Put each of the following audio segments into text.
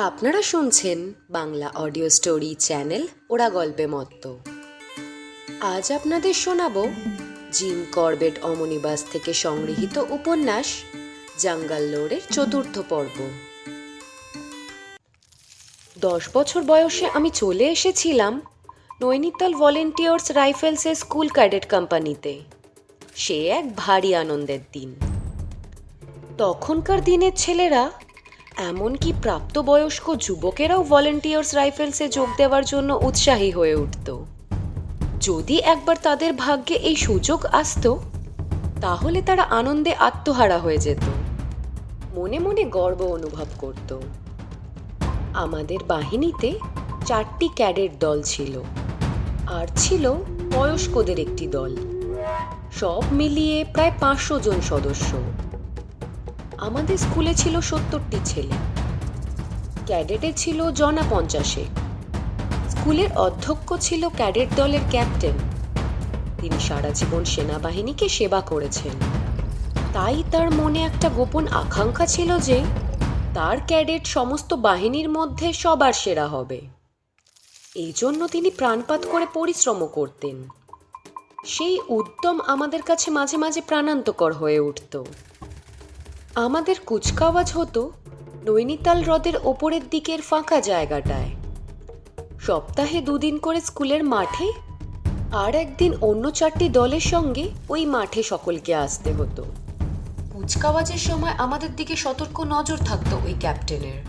আপনারা শুনছেন Bangla audio story channel ওরা গল্পে মত্ত। আজ আপনাদের শোনাবো জিম করবেট অমনিবাস থেকে সংগৃহীত উপন্যাস জাঙ্গাল্লোরের ৪র্থ পর্ব। 10 বছর বয়সে আমি চলে এসেছিলাম নৈনিতাল ভলেন্টিয়ার্স রাইফেলসের স্কুল ক্যাডেট কোম্পানিতে। সে এক ভারী আনন্দের দিন। তখনকার দিনের ছেলেরা, এমনকি প্রাপ্তবয়স্ক যুবকেরাও ভলেন্টিয়ার্স রাইফেলসে যোগ দেওয়ার জন্য উৎসাহী হয়ে উঠত। যদি একবার তাদের ভাগ্যে এই সুযোগ আসতো, তাহলে তারা আনন্দে আত্মহারা হয়ে যেত, মনে মনে গর্ব অনুভব করত। আমাদের বাহিনীতে 4টি ক্যাডেট দল ছিল, আর ছিল বয়স্কদের একটি দল। সব মিলিয়ে প্রায় 500 জন সদস্য। আমাদের স্কুলে ছিল 70টি ছেলে, ক্যাডেটে ছিল জনা 50। স্কুলের অধ্যক্ষ ছিল ক্যাডেট দলের ক্যাপ্টেন। তিনি সারা জীবন সেনাবাহিনীকে সেবা করেছেন, তাই তার মনে একটা গোপন আকাঙ্ক্ষা ছিল যে তার ক্যাডেট সমস্ত বাহিনীর মধ্যে সবার সেরা হবে। এই জন্য তিনি প্রাণপাত করে পরিশ্রমও করতেন। সেই উদ্যম আমাদের কাছে মাঝে মাঝে প্রাণান্তকর হয়ে উঠত। আমাদের কুচকাওয়াজ হতো নৈনিতাল হ্রদের ওপরের দিকের ফাঁকা জায়গাটায়। সপ্তাহে 2 দিন করে স্কুলের মাঠে, আর একদিন অন্য 4টি দলের সঙ্গে ওই মাঠে সকলকে আসতে হতো। কুচকাওয়াজের সময় আমাদের দিকে সতর্ক নজর থাকতো ওই ক্যাপ্টেনের।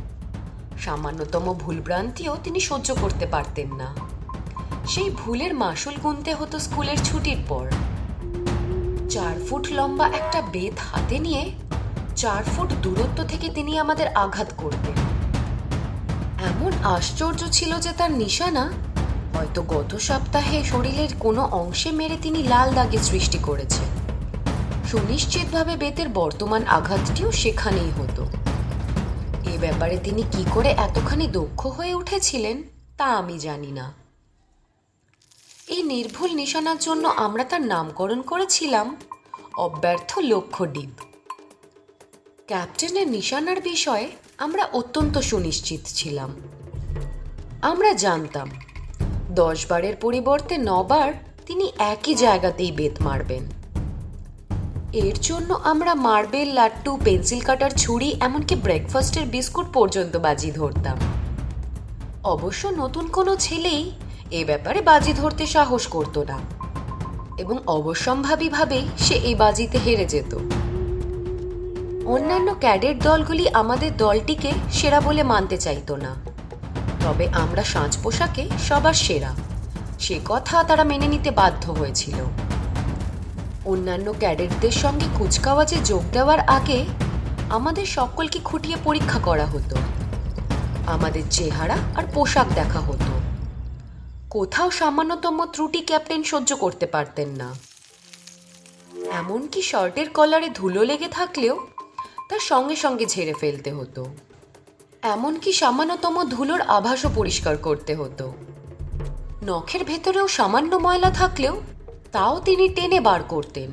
সামান্যতম ভুলভ্রান্তিও তিনি সহ্য করতে পারতেন না। সেই ভুলের মাসুল গুনতে হতো স্কুলের ছুটির পর। 4 ফুট লম্বা একটা বেত হাতে নিয়ে 4 ফুট দূরত্ব থেকে তিনি আমাদের আঘাত করতেন। এমন আশ্চর্য ছিল যে তার নিশানা হয়তো গত সপ্তাহে শরীরের কোনো অংশে মেরে তিনি লাল দাগের সৃষ্টি করেছেন। সুনিশ্চিতভাবে বেতের বর্তমান আঘাতটিও সেখানেই হতো। এ ব্যাপারে তিনি কি করে এতখানি দক্ষ হয়ে উঠেছিলেন তা আমি জানি না। এই নির্ভুল নিশানার জন্য আমরা তার নামকরণ করেছিলাম অব্যর্থ লক্ষ্য ডিপ। ক্যাপ্টেনের নিশানার বিষয়ে আমরা অত্যন্ত সুনিশ্চিত ছিলাম। আমরা জানতাম 10 বারের পরিবর্তে 9 বার তিনি একই জায়গাতেই বেত মারবেন। এর জন্য আমরা মার্বেল, লাট্টু, পেন্সিল কাটার ছুরি, এমনকি ব্রেকফাস্টের বিস্কুট পর্যন্ত বাজি ধরতাম। অবশ্য নতুন কোনো ছেলেই এ ব্যাপারে বাজি ধরতে সাহস করত না, এবং অবশ্যম্ভাবীভাবেই সে এই বাজিতে হেরে যেত। অন্যান্য ক্যাডেট দলগুলি আমাদের দলটিকে সেরা বলে মানতে চাইতো না, তবে আমরা সাজ পোশাকে সবার সেরা সে কথা তারা মেনে নিতে বাধ্য হয়েছিল। অন্যান্য ক্যাডেটদের সঙ্গে কুচকাওয়াজে যোগ দেওয়ার আগে আমাদের সকলকে খুঁটিয়ে পরীক্ষা করা হতো। আমাদের চেহারা আর পোশাক দেখা হতো। কোথাও সামান্যতম ত্রুটি ক্যাপ্টেন সহ্য করতে পারতেন না। এমনকি শার্টের কলারে ধুলো লেগে থাকলেও তার সঙ্গে সঙ্গে ঝেড়ে ফেলতে হতো। এমনকি সামান্যতম ধুলোর আভাসও পরিষ্কার করতে হতো। নখের ভেতরেও সামান্য ময়লা থাকলেও তাও তিনি টেনে বার করতেন।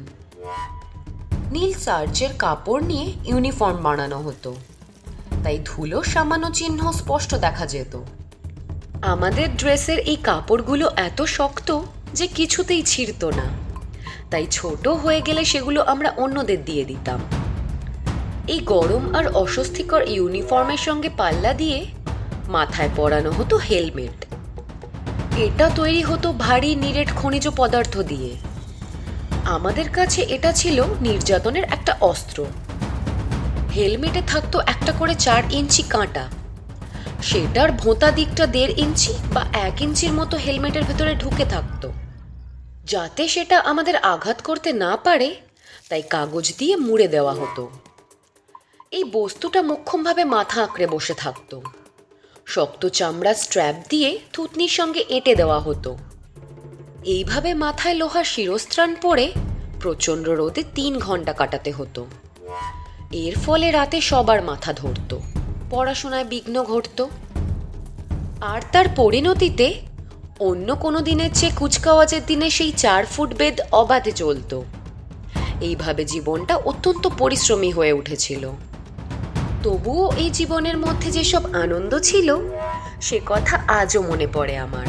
নীল সার্চের কাপড় নিয়ে ইউনিফর্ম বানানো হতো, তাই ধুলোর সামান্য চিহ্ন স্পষ্ট দেখা যেত। আমাদের ড্রেসের এই কাপড়গুলো এত শক্ত যে কিছুতেই ছিঁড়ত না, তাই ছোট হয়ে গেলে সেগুলো আমরা অন্যদের দিয়ে দিতাম। এই গরম আর অস্বস্তিকর ইউনিফর্মের সঙ্গে পাল্লা দিয়ে মাথায় পরানো হতো হেলমেট। এটা তৈরি হতো ভারী নিরেট খনিজ পদার্থ দিয়ে। আমাদের কাছে এটা ছিল নির্যাতনের একটা অস্ত্র। হেলমেটে থাকতো একটা করে 4 ইঞ্চি কাঁটা। সেটার ভোঁতা দিকটা 1.5 ইঞ্চি বা 1 ইঞ্চির মতো হেলমেটের ভেতরে ঢুকে থাকতো, যাতে সেটা আমাদের আঘাত করতে না পারে, তাই কাগজ দিয়ে মুড়ে দেওয়া হতো। এই বস্তুটা মোক্ষমভাবে মাথা আঁকড়ে বসে থাকতো। শক্ত চামড়ার স্ট্র্যাপ দিয়ে থুতনির সঙ্গে এঁটে দেওয়া হতো। এইভাবে মাথায় লোহার শিরস্ত্রাণ পরে প্রচণ্ড রোদে 3 ঘন্টা কাটাতে হতো। এর ফলে রাতে সবার মাথা ধরত, পড়াশোনায় বিঘ্ন ঘটত। আর তার পরিণতিতে অন্য কোনো দিনের চেয়ে কুচকাওয়াজের দিনে সেই 4 ফুট বেদ অবাধে চলত। এইভাবে জীবনটা অত্যন্ত পরিশ্রমী হয়ে উঠেছিল। তবুও এই জীবনের মধ্যে যেসব আনন্দ ছিল সে কথা আজও মনে পড়ে আমার।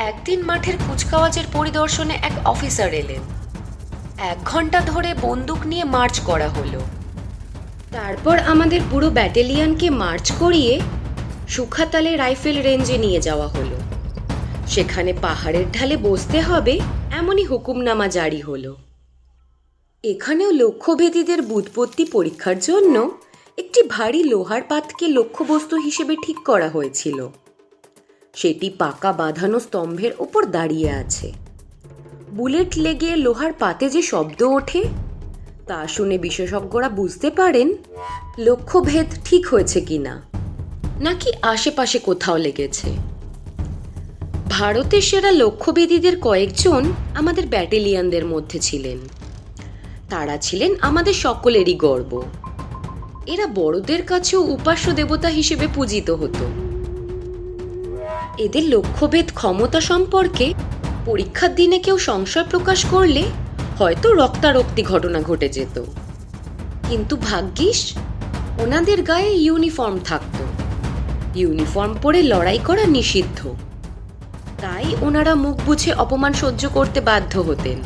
একদিন মাঠের কুচকাওয়াজের পরিদর্শনে এক অফিসার এলেন। 1 ঘন্টা ধরে বন্দুক নিয়ে মার্চ করা হলো। তারপর আমাদের পুরো ব্যাটালিয়নকে মার্চ করিয়ে সুখাতালে রাইফেল রেঞ্জে নিয়ে যাওয়া হলো। সেখানে পাহাড়ের ঢালে বসতে হবে এমনই হুকুমনামা জারি হলো। এখানেও লক্ষ্যভেদীদের বুৎপত্তি পরীক্ষার জন্য একটি ভারী লোহার পাতকে লক্ষ্যবস্তু হিসেবে ঠিক করা হয়েছিল। সেটি পাকা বাঁধানো স্তম্ভের উপর দাঁড়িয়ে আছে। বুলেট লেগে লোহার পাতে যে শব্দ ওঠে তা শুনে বিশেষজ্ঞরা বুঝতে পারেন লক্ষ্যভেদ ঠিক হয়েছে কিনা, নাকি আশেপাশে কোথাও লেগেছে। ভারতের সেরা লক্ষ্যভেদীদের কয়েকজন আমাদের ব্যাটালিয়নদের মধ্যে ছিলেন। তারা ছিলেন আমাদের সকলেরই গর্ব। এরা বড়দের কাছেও উপাস্য দেবতা হিসেবে পূজিত হতো। এদের লক্ষ্যভেদ ক্ষমতা সম্পর্কে পরীক্ষার দিনে কেউ সংশয় প্রকাশ করলে হয়তো রক্তারক্তি ঘটনা ঘটে যেত। কিন্তু ভাগ্যিস ওনাদের গায়ে ইউনিফর্ম থাকতো। ইউনিফর্ম পরে লড়াই করা নিষিদ্ধ, তাই ওনারা মুখ বুঝে অপমান সহ্য করতে বাধ্য হতেন।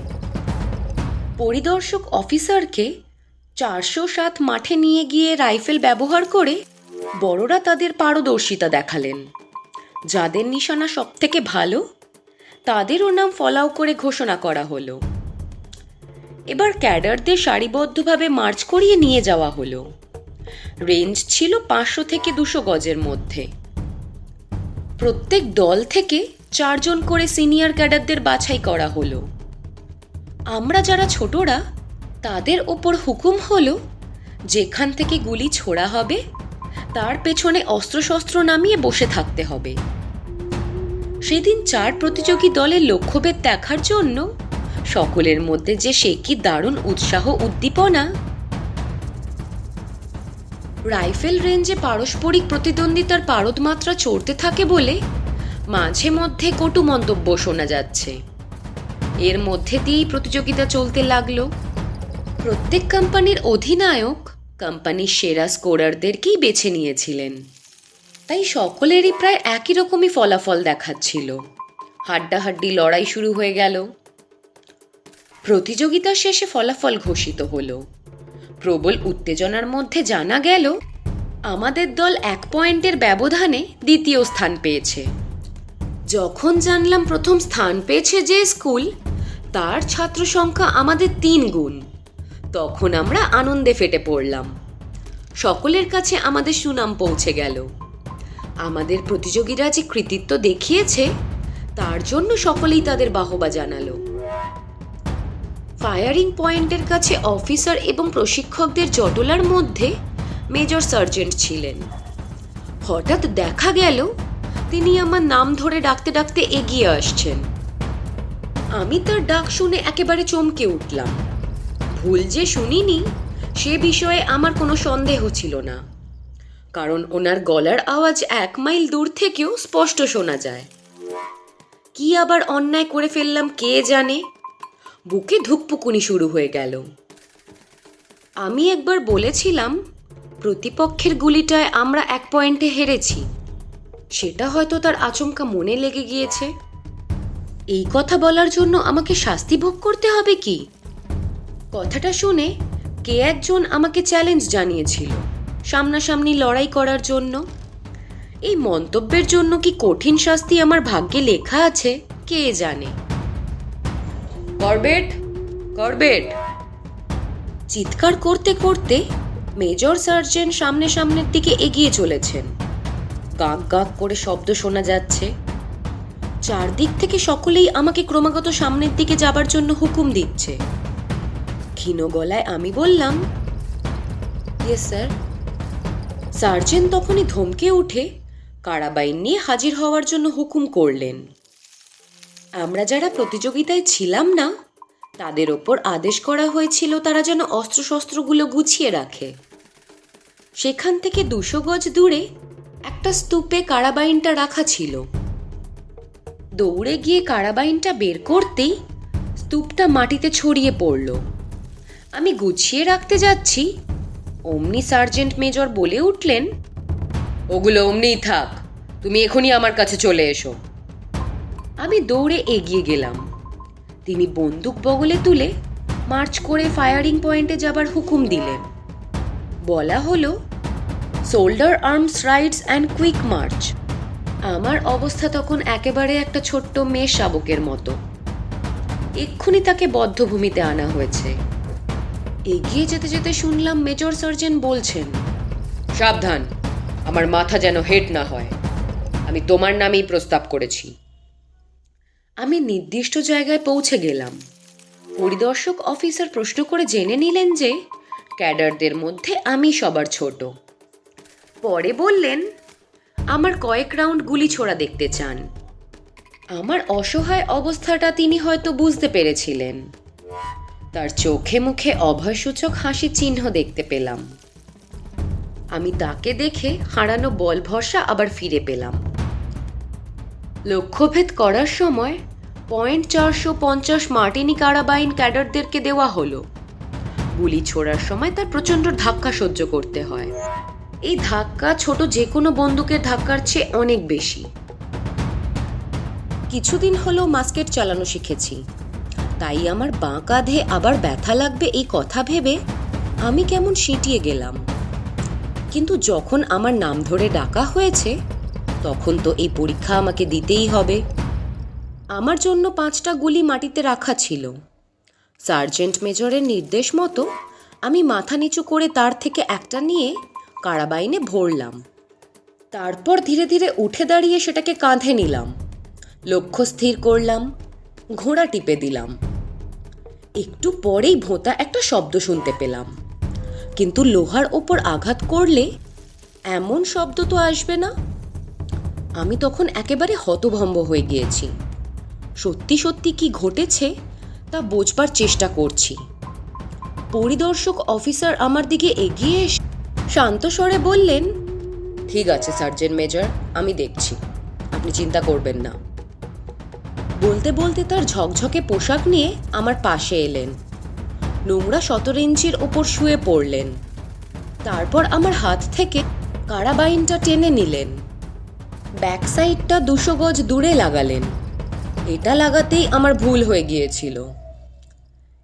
পরিদর্শক অফিসারকে 407 মাঠে নিয়ে গিয়ে রাইফেল ব্যবহার করে বড়রা তাদের পারদর্শিতা দেখালেন। যাদের নিশানা সব থেকে ভালো তাদেরও নাম ফলাও করে ঘোষণা করা হলো। এবার ক্যাডারদের সারিবদ্ধভাবে মার্চ করিয়ে নিয়ে যাওয়া হলো। রেঞ্জ ছিল 500 থেকে 200 গজের মধ্যে। প্রত্যেক দল থেকে 4 জন করে সিনিয়র ক্যাডারদের বাছাই করা হলো। আমরা যারা ছোটরা তাদের ওপর হুকুম হলো যেখান থেকে গুলি ছোড়া হবে তার পেছনে অস্ত্রশস্ত্র নামিয়ে বসে থাকতে হবে। সেদিন 4 প্রতিযোগী দলের লক্ষ্যভেদ দেখার জন্য সকলের মধ্যে যে সে কি দারুণ উৎসাহ উদ্দীপনা। রাইফেল রেঞ্জে পারস্পরিক প্রতিদ্বন্দ্বিতার পারদমাত্রা চড়তে থাকে বলে মাঝে মধ্যে কটু মন্তব্য শোনা যাচ্ছে। এর মধ্যে দিয়েই প্রতিযোগিতা চলতে লাগলো। প্রত্যেক কোম্পানির অধিনায়ক কোম্পানির সেরা স্কোরারদেরকেই বেছে নিয়েছিলেন, তাই সকলেরই প্রায় একই রকমই ফলাফল দেখাচ্ছিল। হাড্ডাহাড্ডি লড়াই শুরু হয়ে গেল। প্রতিযোগিতা শেষে ফলাফল ঘোষিত হলো। প্রবল উত্তেজনার মধ্যে জানা গেল আমাদের দল 1 পয়েন্টের ব্যবধানে দ্বিতীয় স্থান পেয়েছে। যখন জানলাম প্রথম স্থান পেয়েছে যে স্কুল, তার ছাত্র সংখ্যা আমাদের 3 গুণ, তখন আমরা আনন্দে ফেটে পড়লাম। সকলের কাছে আমাদের সুনাম পৌঁছে গেল। আমাদের প্রতিযোগীরা যে কৃতিত্ব দেখিয়েছে তার জন্য সকলেই তাদের বাহবা জানালো। ফায়ারিং পয়েন্টের কাছে অফিসার এবং প্রশিক্ষকদের জটলার মধ্যে মেজর সার্জেন্ট ছিলেন। হঠাৎ দেখা গেল তিনি আমার নাম ধরে ডাকতে ডাকতে এগিয়ে আসছেন। আমি তার ডাক শুনে একেবারে চমকে উঠলাম। ভুল যে শুনিনি সে বিষয়ে আমার কোনো সন্দেহ ছিল না, কারণ ওনার গলার আওয়াজ 1 মাইল দূর থেকেও স্পষ্ট শোনা যায়। কি আবার অন্যায় করে ফেললাম কে জানে, বুকে ধুকপুকুনি শুরু হয়ে গেল। আমি একবার বলেছিলাম প্রতিপক্ষের গুলিটায় আমরা 1 পয়েন্টে হেরেছি, সেটা হয়তো তার আচমকা মনে লেগে গিয়েছে। এই কথা বলার জন্য আমাকে শাস্তি ভোগ করতে হবে কি? কথাটা শুনে কে একজন আমাকে চ্যালেঞ্জ জানিয়েছিল সামনাসামনি লড়াই করার জন্য। এই মন্তব্যের জন্য কি কঠিন শাস্তি আমার ভাগ্যে লেখা আছে কে জানে। করবেট, করবেট চিৎকার করতে করতে মেজর সার্জেন্ট সামনের দিকে এগিয়ে চলেছেন। গাক গাক করে শব্দ শোনা যাচ্ছে। চারদিক থেকে সকলেই আমাকে ক্রমাগত সামনের দিকে যাবার জন্য হুকুম দিচ্ছে। ক্ষীণ গলায় আমি বললাম, ইয়েস স্যার। সার্জেন্ট তখনই ধমকে উঠে কারাবাইন নিয়ে হাজির হওয়ার জন্য হুকুম করলেন। আমরা যারা প্রতিযোগিতায় ছিলাম না তাদের ওপর আদেশ করা হয়েছিল তারা যেন অস্ত্রশস্ত্রগুলো গুছিয়ে রাখে। সেখান থেকে 200 গজ দূরে একটা স্তূপে কারাবাইনটা রাখা ছিল। দৌড়ে গিয়ে কারাবাইনটা বের করতেই স্তূপটা মাটিতে ছড়িয়ে পড়ল। আমি গুছিয়ে রাখতে যাচ্ছি, অমনি সার্জেন্ট মেজর বলে উঠলেন, ওগুলো অমনিই থাক, তুমি এখনই আমার কাছে চলে এসো। আমি দৌড়ে এগিয়ে গেলাম। তিনি বন্দুক বগলে তুলে মার্চ করে ফায়ারিং পয়েন্টে যাবার হুকুম দিলেন। বলা হলো, shoulder arms rights and quick March. আমার অবস্থা তখন একেবারে একটা ছোট্ট মেয়ে শাবকের মতো। এক্ষুনি তাকে বদ্ধভূমিতে আনা হয়েছে। এগিয়ে যেতে যেতে শুনলাম মেজর সার্জেন্ট বলছেন, সাবধান, আমার মাথা যেন হেট না হয়। আমি তোমার নামেই প্রস্তাব করেছি। আমি নির্দিষ্ট জায়গায় পৌঁছে গেলাম। পরিদর্শক অফিসার প্রশ্ন করে জেনে নিলেন যে ক্যাডারদের মধ্যে আমি সবার ছোট। পরে বললেন, আমার কয়েক রাউন্ড গুলি ছোড়া দেখতে চান। আমার অসহায় অবস্থাটা তিনি হয়তো বুঝতে পেরেছিলেন। তার চোখে মুখে অভয়সূচক হাসি চিহ্ন দেখতে পেলাম। আমি তাকে দেখে হারানো বল ভরসা আবার ফিরে পেলাম। লক্ষ্যভেদ করার সময় .450 মার্টিনি কারাবাইন ক্যাডারদেরকে দেওয়া হলো। গুলি ছোড়ার সময় তার প্রচণ্ড ধাক্কা সহ্য করতে হয়। এই ধাক্কা ছোট যে কোনো বন্দুকের ধাক্কার চেয়ে অনেক বেশি। কিছুদিন হলো মাস্কেট চালানো শিখেছি, তাই আমার বাঁ কাঁধে আবার ব্যথা লাগবে এই কথা ভেবে আমি কেমন সিঁটিয়ে গেলাম। কিন্তু যখন আমার নাম ধরে ডাকা হয়েছে, তখন তো এই পরীক্ষা আমাকে দিতেই হবে। আমার জন্য 5টা গুলি মাটিতে রাখা ছিল। সার্জেন্ট মেজরের নির্দেশ মতো আমি মাথা নিচু করে তার থেকে একটা নিয়ে কারাবাইনে ভরলাম। তারপর ধীরে ধীরে উঠে দাঁড়িয়ে সেটাকে কাঁধে নিলাম। লক্ষ্য স্থির করলাম, ঘোড়া টিপে দিলাম। একটু পরেই ভোঁতা একটা শব্দ শুনতে পেলাম, কিন্তু লোহার ওপর আঘাত করলে এমন শব্দ তো আসবে না। আমি তখন একেবারে হতভম্ব হয়ে গিয়েছি। সত্যি সত্যি কি ঘটেছে তা বোঝবার চেষ্টা করছি। পরিদর্শক অফিসার আমার দিকে এগিয়ে এসে শান্ত স্বরে বললেন, ঠিক আছে সার্জেন্ট মেজর, আমি দেখছি, আপনি চিন্তা করবেন না। বলতে বলতে তার ঝকঝকে পোশাক নিয়ে আমার পাশে এলেন। নোংরা 17 ইঞ্চির ওপর শুয়ে পড়লেন। তারপর আমার হাত থেকে কারাবাইনটা টেনে নিলেন। ব্যাক সাইডটা 200 গজ দূরে লাগালেন। এটা লাগাতেই আমার ভুল হয়ে গিয়েছিল।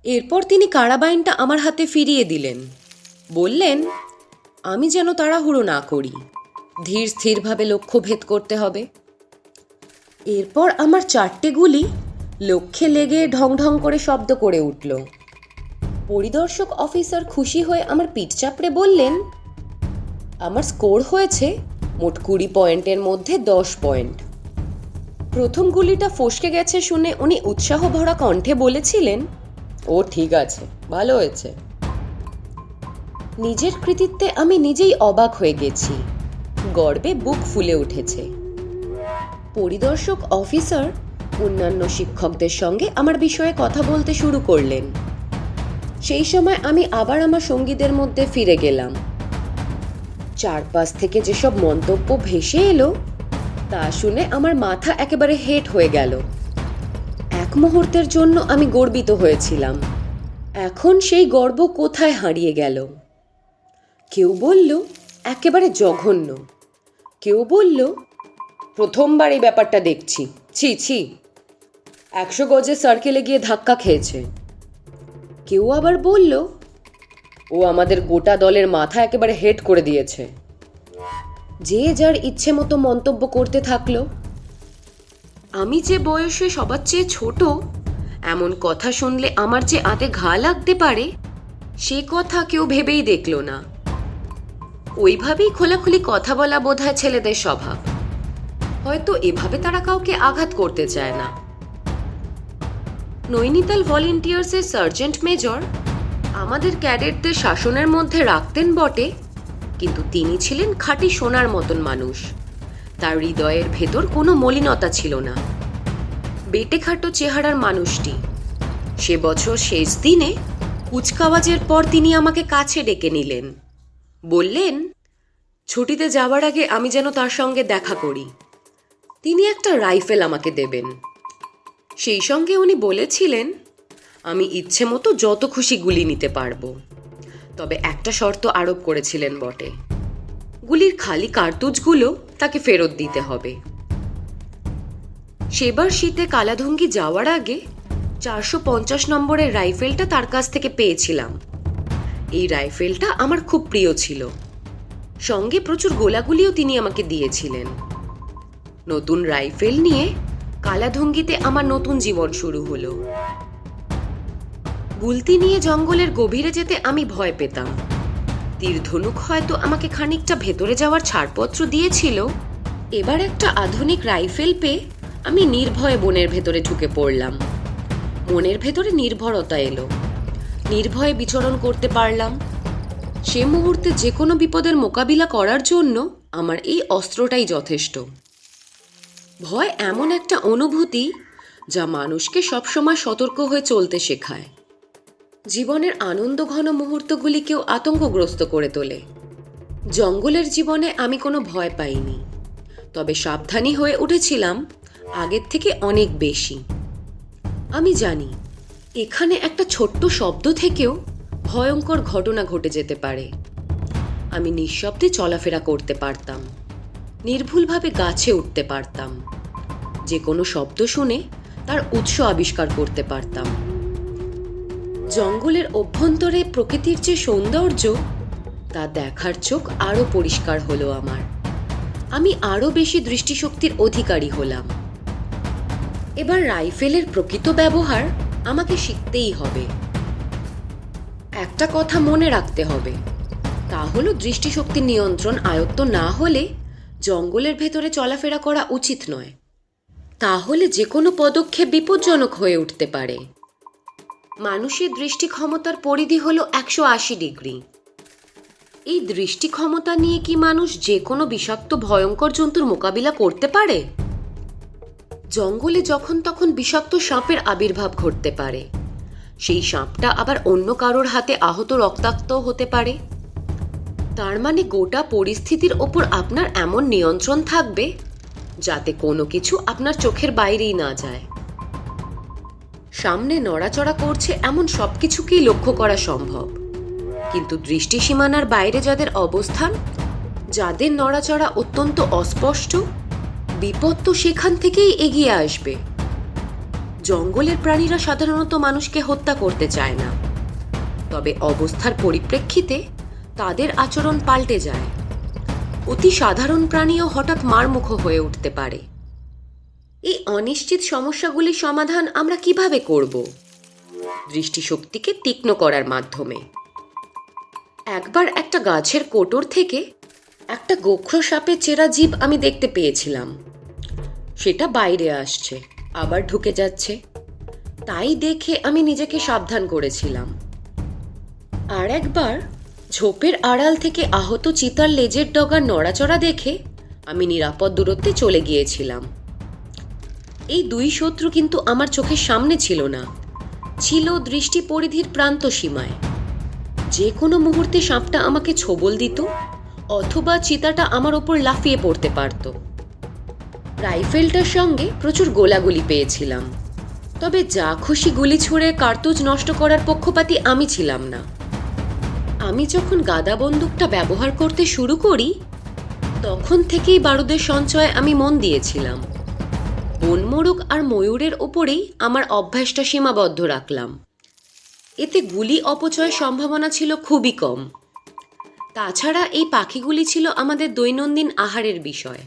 এরপর তিনি কারাবাইনটা আমার হাতে ফিরিয়ে দিলেন। বললেন, আমি যেন তাড়াহুড়ো না করি, ধীর স্থিরভাবে লক্ষ্য ভেদ করতে হবে। এরপর আমার 4টে গুলি লক্ষ্যে লেগে ঢং ঢং করে শব্দ করে উঠল। পরিদর্শক অফিসার খুশি হয়ে আমার পিঠ চাপড়ে বললেন, আমার স্কোর হয়েছে মোট 20 পয়েন্টের মধ্যে 10 পয়েন্ট। প্রথম গুলিটা ফসকে গেছে শুনে উনি উৎসাহ ভরা কণ্ঠে বলেছিলেন, ও ঠিক আছে, ভালো হয়েছে। নিজের কৃতিত্বে আমি নিজেই অবাক হয়ে গেছি। গর্বে বুক ফুলে উঠেছে। পরিদর্শক অফিসার অন্যান্য শিক্ষকদের সঙ্গে আমার বিষয়ে কথা বলতে শুরু করলেন। সেই সময় আমি আবার আমার সঙ্গীদের মধ্যে ফিরে গেলাম। চারপাশ থেকে যেসব মন্তব্য ভেসে এলো তা শুনে আমার মাথা একেবারে হেট হয়ে গেল। এক মুহূর্তের জন্য আমি গর্বিত হয়েছিলাম। এখন সেই গর্ব কোথায় হারিয়ে গেল। কেউ বলল একেবারে জঘন্য, কেউ বলল প্রথমবার এই ব্যাপারটা দেখছি, ছি ছি, 100 গজের সার্কেলে গিয়ে ধাক্কা খেয়েছে। কেউ আবার বলল, ও আমাদের গোটা দলের মাথা একেবারে হেট করে দিয়েছে। যে যার ইচ্ছে মতো মন্তব্য করতে থাকলো। আমি যে বয়সে সবার চেয়ে ছোট, এমন কথা শুনলে আমার যে আতে ঘা লাগতে পারে সে কথা কেউ ভেবেই দেখল না। ওইভাবেই খোলাখুলি কথা বলা বোধহয় ছেলেদের স্বভাব। হয়তো এভাবে তারা কাউকে আঘাত করতে চায় না। নৈনিতাল ভলেন্টিয়ার্সের সার্জেন্ট মেজর আমাদের ক্যাডেটদের শাসনের মধ্যে রাখতেন বটে, কিন্তু তিনি ছিলেন খাঁটি সোনার মতন মানুষ। তার হৃদয়ের ভেতর কোনো মলিনতা ছিল না। বেটেখাটো চেহারার মানুষটি। সে বছর শেষ দিনে কুচকাওয়াজের পর তিনি আমাকে কাছে ডেকে নিলেন। বললেন, ছুটিতে যাওয়ার আগে আমি যেন তার সঙ্গে দেখা করি। তিনি একটা রাইফেল আমাকে দেবেন। সেই সঙ্গে উনি বলেছিলেন, আমি ইচ্ছে মতো যত খুশি গুলি নিতে পারবো। তবে একটা শর্ত আরোপ করেছিলেন বটে, গুলির খালি কার্তুজগুলো তাকে ফেরত দিতে হবে। সেবার শীতে কালাধুঙ্গি যাওয়ার আগে 450 নম্বরের রাইফেলটা তার কাছ থেকে পেয়েছিলাম। এই রাইফেলটা আমার খুব প্রিয় ছিল, সঙ্গে প্রচুর গোলাগুলিও তিনি আমাকে দিয়েছিলেন। নতুন রাইফেল নিয়ে কালাধুঙ্গিতে আমার নতুন জীবন শুরু হলো। গুলতি নিয়ে জঙ্গলের গভীরে যেতে আমি ভয় পেতাম। তীরধনুক হয়তো আমাকে খানিকটা ভেতরে যাওয়ার ছাড়পত্র দিয়েছিল। এবার একটা আধুনিক রাইফেল পেয়ে আমি নির্ভয়ে বনের ভেতরে ঢুকে পড়লাম। মনের ভেতরে নির্ভরতা এলো, নির্ভয়ে বিচরণ করতে পারলাম। সে মুহূর্তে যে কোনো বিপদের মোকাবিলা করার জন্য আমার এই অস্ত্রটাই যথেষ্ট। ভয় এমন একটা অনুভূতি যা মানুষকে সবসময় সতর্ক হয়ে চলতে শেখায়। জীবনের আনন্দঘন মুহূর্তগুলিকেও আতঙ্কগ্রস্ত করে তোলে। জঙ্গলের জীবনে আমি কোনো ভয় পাইনি, তবে সাবধানী হয়ে উঠেছিলাম আগের থেকে অনেক বেশি। আমি জানি এখানে একটা ছোট্ট শব্দ থেকেও ভয়ঙ্কর ঘটনা ঘটে যেতে পারে। আমি নিঃশব্দে চলাফেরা করতে পারতাম, নির্ভুলভাবে গাছে উঠতে পারতাম, যে কোনো শব্দ শুনে তার উৎস আবিষ্কার করতে পারতাম। জঙ্গলের অভ্যন্তরে প্রকৃতির যে সৌন্দর্য তা দেখার চোখ আরো পরিষ্কার হলো আমার। আমি আরো বেশি দৃষ্টিশক্তির অধিকারী হলাম। এবার রাইফেলের প্রকৃত ব্যবহার আমাকে শিখতেই হবে। একটা কথা মনে রাখতে হবে, তা হলো দৃষ্টিশক্তির নিয়ন্ত্রণ আয়ত্ত না হলে জঙ্গলের ভেতরে চলাফেরা করা উচিত নয়। তাহলে যে কোনো পদক্ষেপ বিপজ্জনক হয়ে উঠতে পারে। মানুষের দৃষ্টি ক্ষমতার পরিধি হলো 180 ডিগ্রি। এই দৃষ্টি ক্ষমতা নিয়ে কি মানুষ যে কোনো বিষাক্ত ভয়ঙ্কর জন্তুর মোকাবিলা করতে পারে? জঙ্গলে যখন তখন বিষাক্ত সাপের আবির্ভাব ঘটতে পারে। সেই সাপটা আবার অন্য কারোর হাতে আহত রক্তাক্ত হতে পারে। তার মানে গোটা পরিস্থিতির ওপর আপনার এমন নিয়ন্ত্রণ থাকবে যাতে কোনো কিছু আপনার চোখের বাইরেই না যায়। সামনে নড়াচড়া করছে এমন সবকিছুকেই লক্ষ্য করা সম্ভব, কিন্তু দৃষ্টি সীমানার বাইরে যাদের অবস্থান, যাদের নড়াচড়া অত্যন্ত অস্পষ্ট, বিপদ তো সেখান থেকেই এগিয়ে আসবে। জঙ্গলের প্রাণীরা সাধারণত মানুষকে হত্যা করতে চায় না, তবে অবস্থার পরিপ্রেক্ষিতে তাদের আচরণ পাল্টে যায়। অতি সাধারণ প্রাণীও হঠাৎ মারমুখ হয়ে উঠতে পারে। এই অনিশ্চিত সমস্যাগুলির সমাধান আমরা কিভাবে করব? দৃষ্টিশক্তিকে তীক্ষ্ণ করার মাধ্যমে। একবার একটা গাছের কোটর থেকে একটা গোখ্র সাপের চেরা জীব আমি দেখতে পেয়েছিলাম। সেটা বাইরে আসছে, আবার ঢুকে যাচ্ছে। তাই দেখে আমি নিজেকে সাবধান করেছিলাম। আর একবার ঝোপের আড়াল থেকে আহত চিতার লেজের ডগার নড়াচড়া দেখে আমি নিরাপদ দূরত্বে চলে গিয়েছিলাম। এই দুই শত্রু কিন্তু আমার চোখের সামনে ছিল না, ছিল দৃষ্টি পরিধির প্রান্ত সীমায়। যে কোনো মুহূর্তে সাপটা আমাকে ছোবল দিত, অথবা চিতাটা আমার ওপর লাফিয়ে পড়তে পারত। রাইফেলটার সঙ্গে প্রচুর গোলাগুলি পেয়েছিলাম, তবে যা খুশি গুলি ছুঁড়ে কার্তুজ নষ্ট করার পক্ষপাতী আমি ছিলাম না। আমি যখন গাদা বন্দুকটা ব্যবহার করতে শুরু করি, তখন থেকেই বারুদের সঞ্চয়ে আমি মন দিয়েছিলাম। বনমোরগ আর ময়ূরের ওপরেই আমার অভ্যাসটা সীমাবদ্ধ রাখলাম। এতে গুলি অপচয়ের সম্ভাবনা ছিল খুবই কম। তাছাড়া এই পাখিগুলি ছিল আমাদের দৈনন্দিন আহারের বিষয়।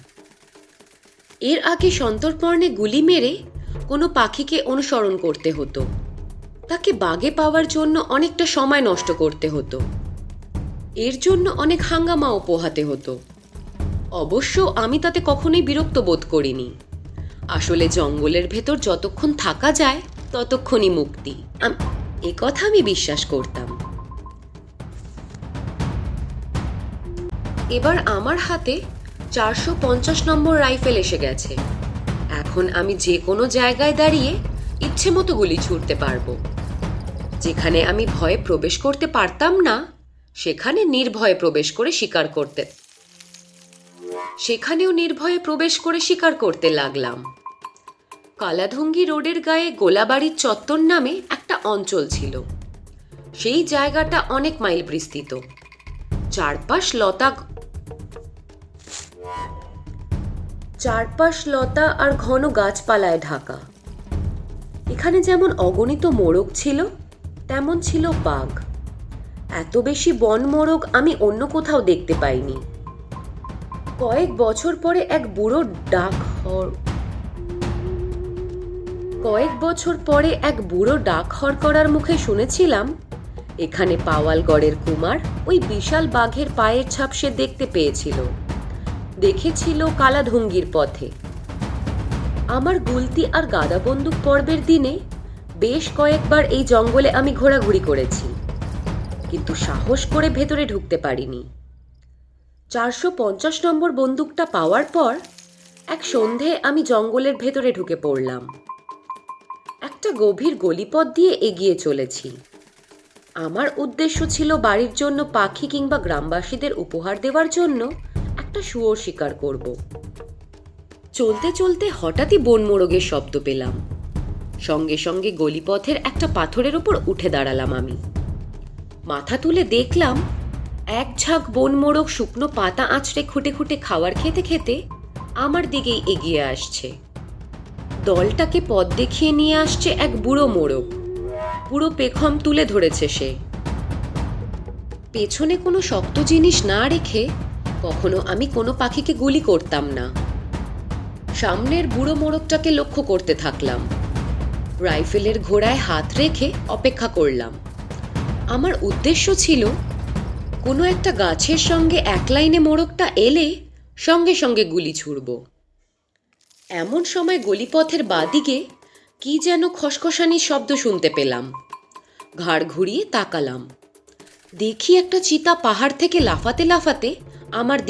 এর আগে সন্তর্পণে গুলি মেরে কোনো পাখিকে অনুসরণ করতে হতো, তাকে বাগে পাওয়ার জন্য অনেকটা সময় নষ্ট করতে হতো, এর জন্য অনেক হাঙ্গামাও পোহাতে হতো। অবশ্য আমি তাতে কখনোই বিরক্ত বোধ করিনি। আসলে জঙ্গলের ভেতর যতক্ষণ থাকা যায় ততক্ষণই মুক্তি, এ কথা আমি বিশ্বাস করতাম। এবার আমার হাতে 450 নম্বর রাইফেল এসে গেছে। এখন আমি যে কোনো জায়গায় দাঁড়িয়ে ইচ্ছে মতো গুলি ছুড়তে পারবো। যেখানে আমি ভয়ে প্রবেশ করতে পারতাম না, সেখানে নির্ভয়ে প্রবেশ করে শিকার করতে লাগলাম। কালাধুঙ্গি রোডের গায়ে গোলাবাড়ির চত্বর নামে একটা অঞ্চল ছিল। সেই জায়গাটা অনেক মাইল বিস্তৃত। চারপাশ লতা আর ঘন গাছপালায় ঢাকা। এখানে যেমন অগণিত মোরগ ছিল, তেমন ছিল বাঘ। এত বেশি বন মোরগ আমি অন্য কোথাও দেখতে পাইনি। কয়েক বছর পরে এক বুড়ো ডাকহর করার মুখে শুনেছিলাম, এখানে পাওয়ালগড়ের কুমার ওই বিশাল বাঘের পায়ের ছাপ সে দেখতে পেয়েছিল, দেখেছিল কালাধুঙ্গির পথে। আমার গুলতি আর গাদা বন্দুক পর্বের দিনে বেশ কয়েকবার এই জঙ্গলে আমি ঘোরাঘুরি করেছি, কিন্তু সাহস করে ভেতরে ঢুকতে পারিনি। 450 নম্বর বন্দুকটা পাওয়ার পর এক সন্ধে আমি জঙ্গলের ভেতরে ঢুকে পড়লাম। একটা গভীর গলিপথ দিয়ে এগিয়ে চলেছি। আমার উদ্দেশ্য ছিল বাড়ির জন্য পাখি কিংবা গ্রামবাসীদের উপহার দেওয়ার জন্য একটা শুয়োর শিকার করব। চলতে চলতে হঠাৎই বনমোরগের শব্দ পেলাম। সঙ্গে সঙ্গে গলিপথের একটা পাথরের উপর উঠে দাঁড়ালাম আমি। মাথা তুলে দেখলাম এক ঝাঁক বনমোরগ শুকনো পাতা আঁচড়ে খুঁটে খুঁটে খাবার খেতে খেতে আমার দিকেই এগিয়ে আসছে। দলটাকে পথ দেখিয়ে নিয়ে আসছে এক বুড়ো মোরগ। পুরো পেখম তুলে ধরেছে সে। পেছনে কোনো শক্ত জিনিস না রেখে কখনো আমি কোনো পাখিকে গুলি করতাম না। সামনের বুড়ো মোরগটাকে লক্ষ্য করতে থাকলাম। রাইফেলের ঘোড়ায় হাত রেখে অপেক্ষা করলাম। আমার উদ্দেশ্য ছিল কোনো একটা গাছের সঙ্গে এক লাইনে মোরগটা এলে সঙ্গে সঙ্গে গুলি ছুড়ব। এমন সময় গলিপথের বাদিকে কি যেন খসখসানির শব্দ শুনতে পেলাম। ঘাড় ঘুরিয়ে তাকালাম। দেখি একটা চিতা পাহাড় থেকে লাফাতে লাফাতে আমার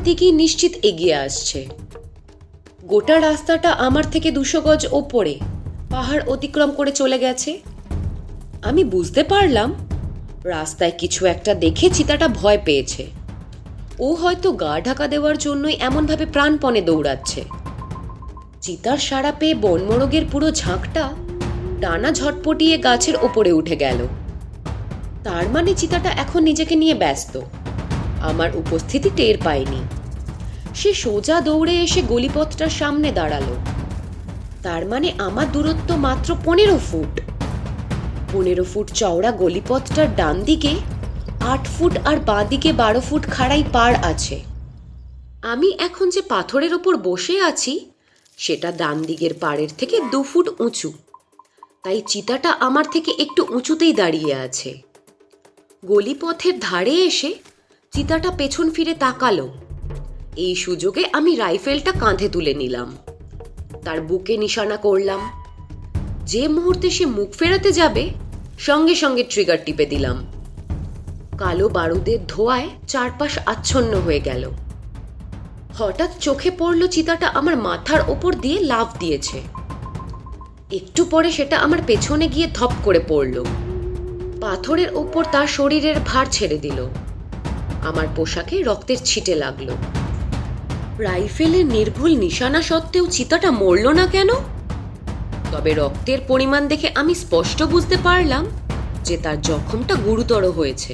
দিকেই নিশ্চিত এগিয়ে আসছে। গোটা রাস্তাটা আমার থেকে 200 গজ ওপরে পাহাড় অতিক্রম করে চলে গেছে। আমি বুঝতে পারলাম রাস্তায় কিছু একটা দেখে চিতাটা ভয় পেয়েছে। ও হয়তো গা ঢাকা দেওয়ার জন্যই এমনভাবে প্রাণপণে দৌড়াচ্ছে। চিতার সাড়া পেয়ে বনমোরগের পুরো ঝাঁকটা ডানা ঝটপটিয়ে গাছের ওপরে উঠে গেল। তার মানে চিতাটা এখন নিজেকে নিয়ে ব্যস্ত, আমার উপস্থিতি টের পায়নি। সে সোজা দৌড়ে এসে গলিপথটার সামনে দাঁড়ালো। তার মানে আমার দূরত্ব মাত্র 15 ফুট। 15 ফুট চওড়া গলিপথটার ডান দিকে 8 ফুট আর বাঁ দিকে 12 ফুট খাড়াই পাড় আছে। আমি এখন যে পাথরের ওপর বসে আছি সেটা ডান দিকের পাড়ের থেকে 2 ফুট উঁচু, তাই চিতাটা আমার থেকে একটু উঁচুতেই দাঁড়িয়ে আছে। গলিপথের ধারে এসে চিতাটা পেছন ফিরে তাকালো। এই সুযোগে আমি রাইফেলটা কাঁধে তুলে নিলাম, তার বুকে নিশানা করলাম। যে মুহূর্তে সে মুখ ফেরাতে যাবে সঙ্গে সঙ্গে ট্রিগার টিপে দিলাম। কালো বারুদের ধোঁয়ায় চারপাশ আচ্ছন্ন হয়ে গেল। হঠাৎ চোখে পড়ল চিতাটা আমার মাথার ওপর দিয়ে লাফ দিয়েছে। একটু পরে সেটা আমার পেছনে গিয়ে ধপ করে পড়ল। পাথরের ওপর তার শরীরের ভার ছেড়ে দিল। আমার পোশাকে রক্তের ছিটে লাগলো। রাইফেলের নির্ভুল নিশানা সত্ত্বেও চিতাটা মরল না কেন? তবে রক্তের পরিমাণ দেখে আমি স্পষ্ট বুঝতে পারলাম যে তার জখমটা গুরুতর হয়েছে।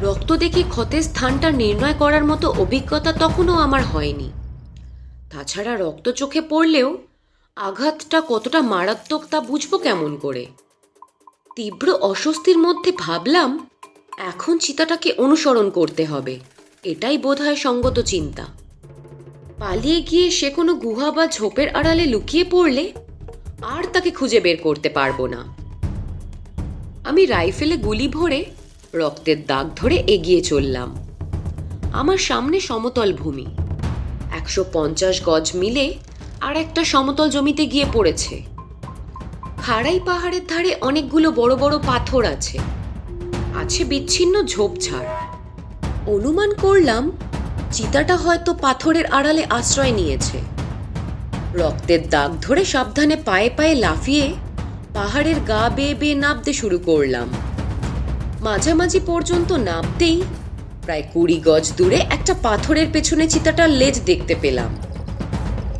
রক্ত দেখে ক্ষতের স্থানটা নির্ণয় করার মতো অভিজ্ঞতা তখনও আমার হয়নি। তাছাড়া রক্ত চোখে পড়লেও আঘাতটা কতটা মারাত্মক তা বুঝবো কেমন করে? তীব্র অস্বস্তির মধ্যে ভাবলাম এখন চিতাটাকে অনুসরণ করতে হবে, এটাই বোধহয় সঙ্গত চিন্তা। পালিয়ে গিয়ে সে কোনো গুহা বা ঝোপের আড়ালে লুকিয়ে পড়লে আর তাকে খুঁজে বের করতে পারবো না। আমি রাইফেলে গুলি ভরে রক্তের দাগ ধরে এগিয়ে চললাম। আমার সামনে সমতল ভূমি। 150 গজ মিলে আর একটা সমতল জমিতে গিয়ে পড়েছে। খাড়াই পাহাড়ের ধারে অনেকগুলো বড় বড় পাথর আছে, আছে বিচ্ছিন্ন ঝোপঝাড়। অনুমান করলাম চিতাটা হয়তো পাথরের আড়ালে আশ্রয় নিয়েছে। রক্তের দাগ ধরে সাবধানে পায়ে পায়ে লাফিয়ে পাহাড়ের গা বেয়ে বেয়ে নামতে শুরু করলাম। মাঝামাঝি পর্যন্ত নামতেই প্রায় 20 গজ দূরে একটা পাথরের পেছনে চিতাটার লেজ দেখতে পেলাম।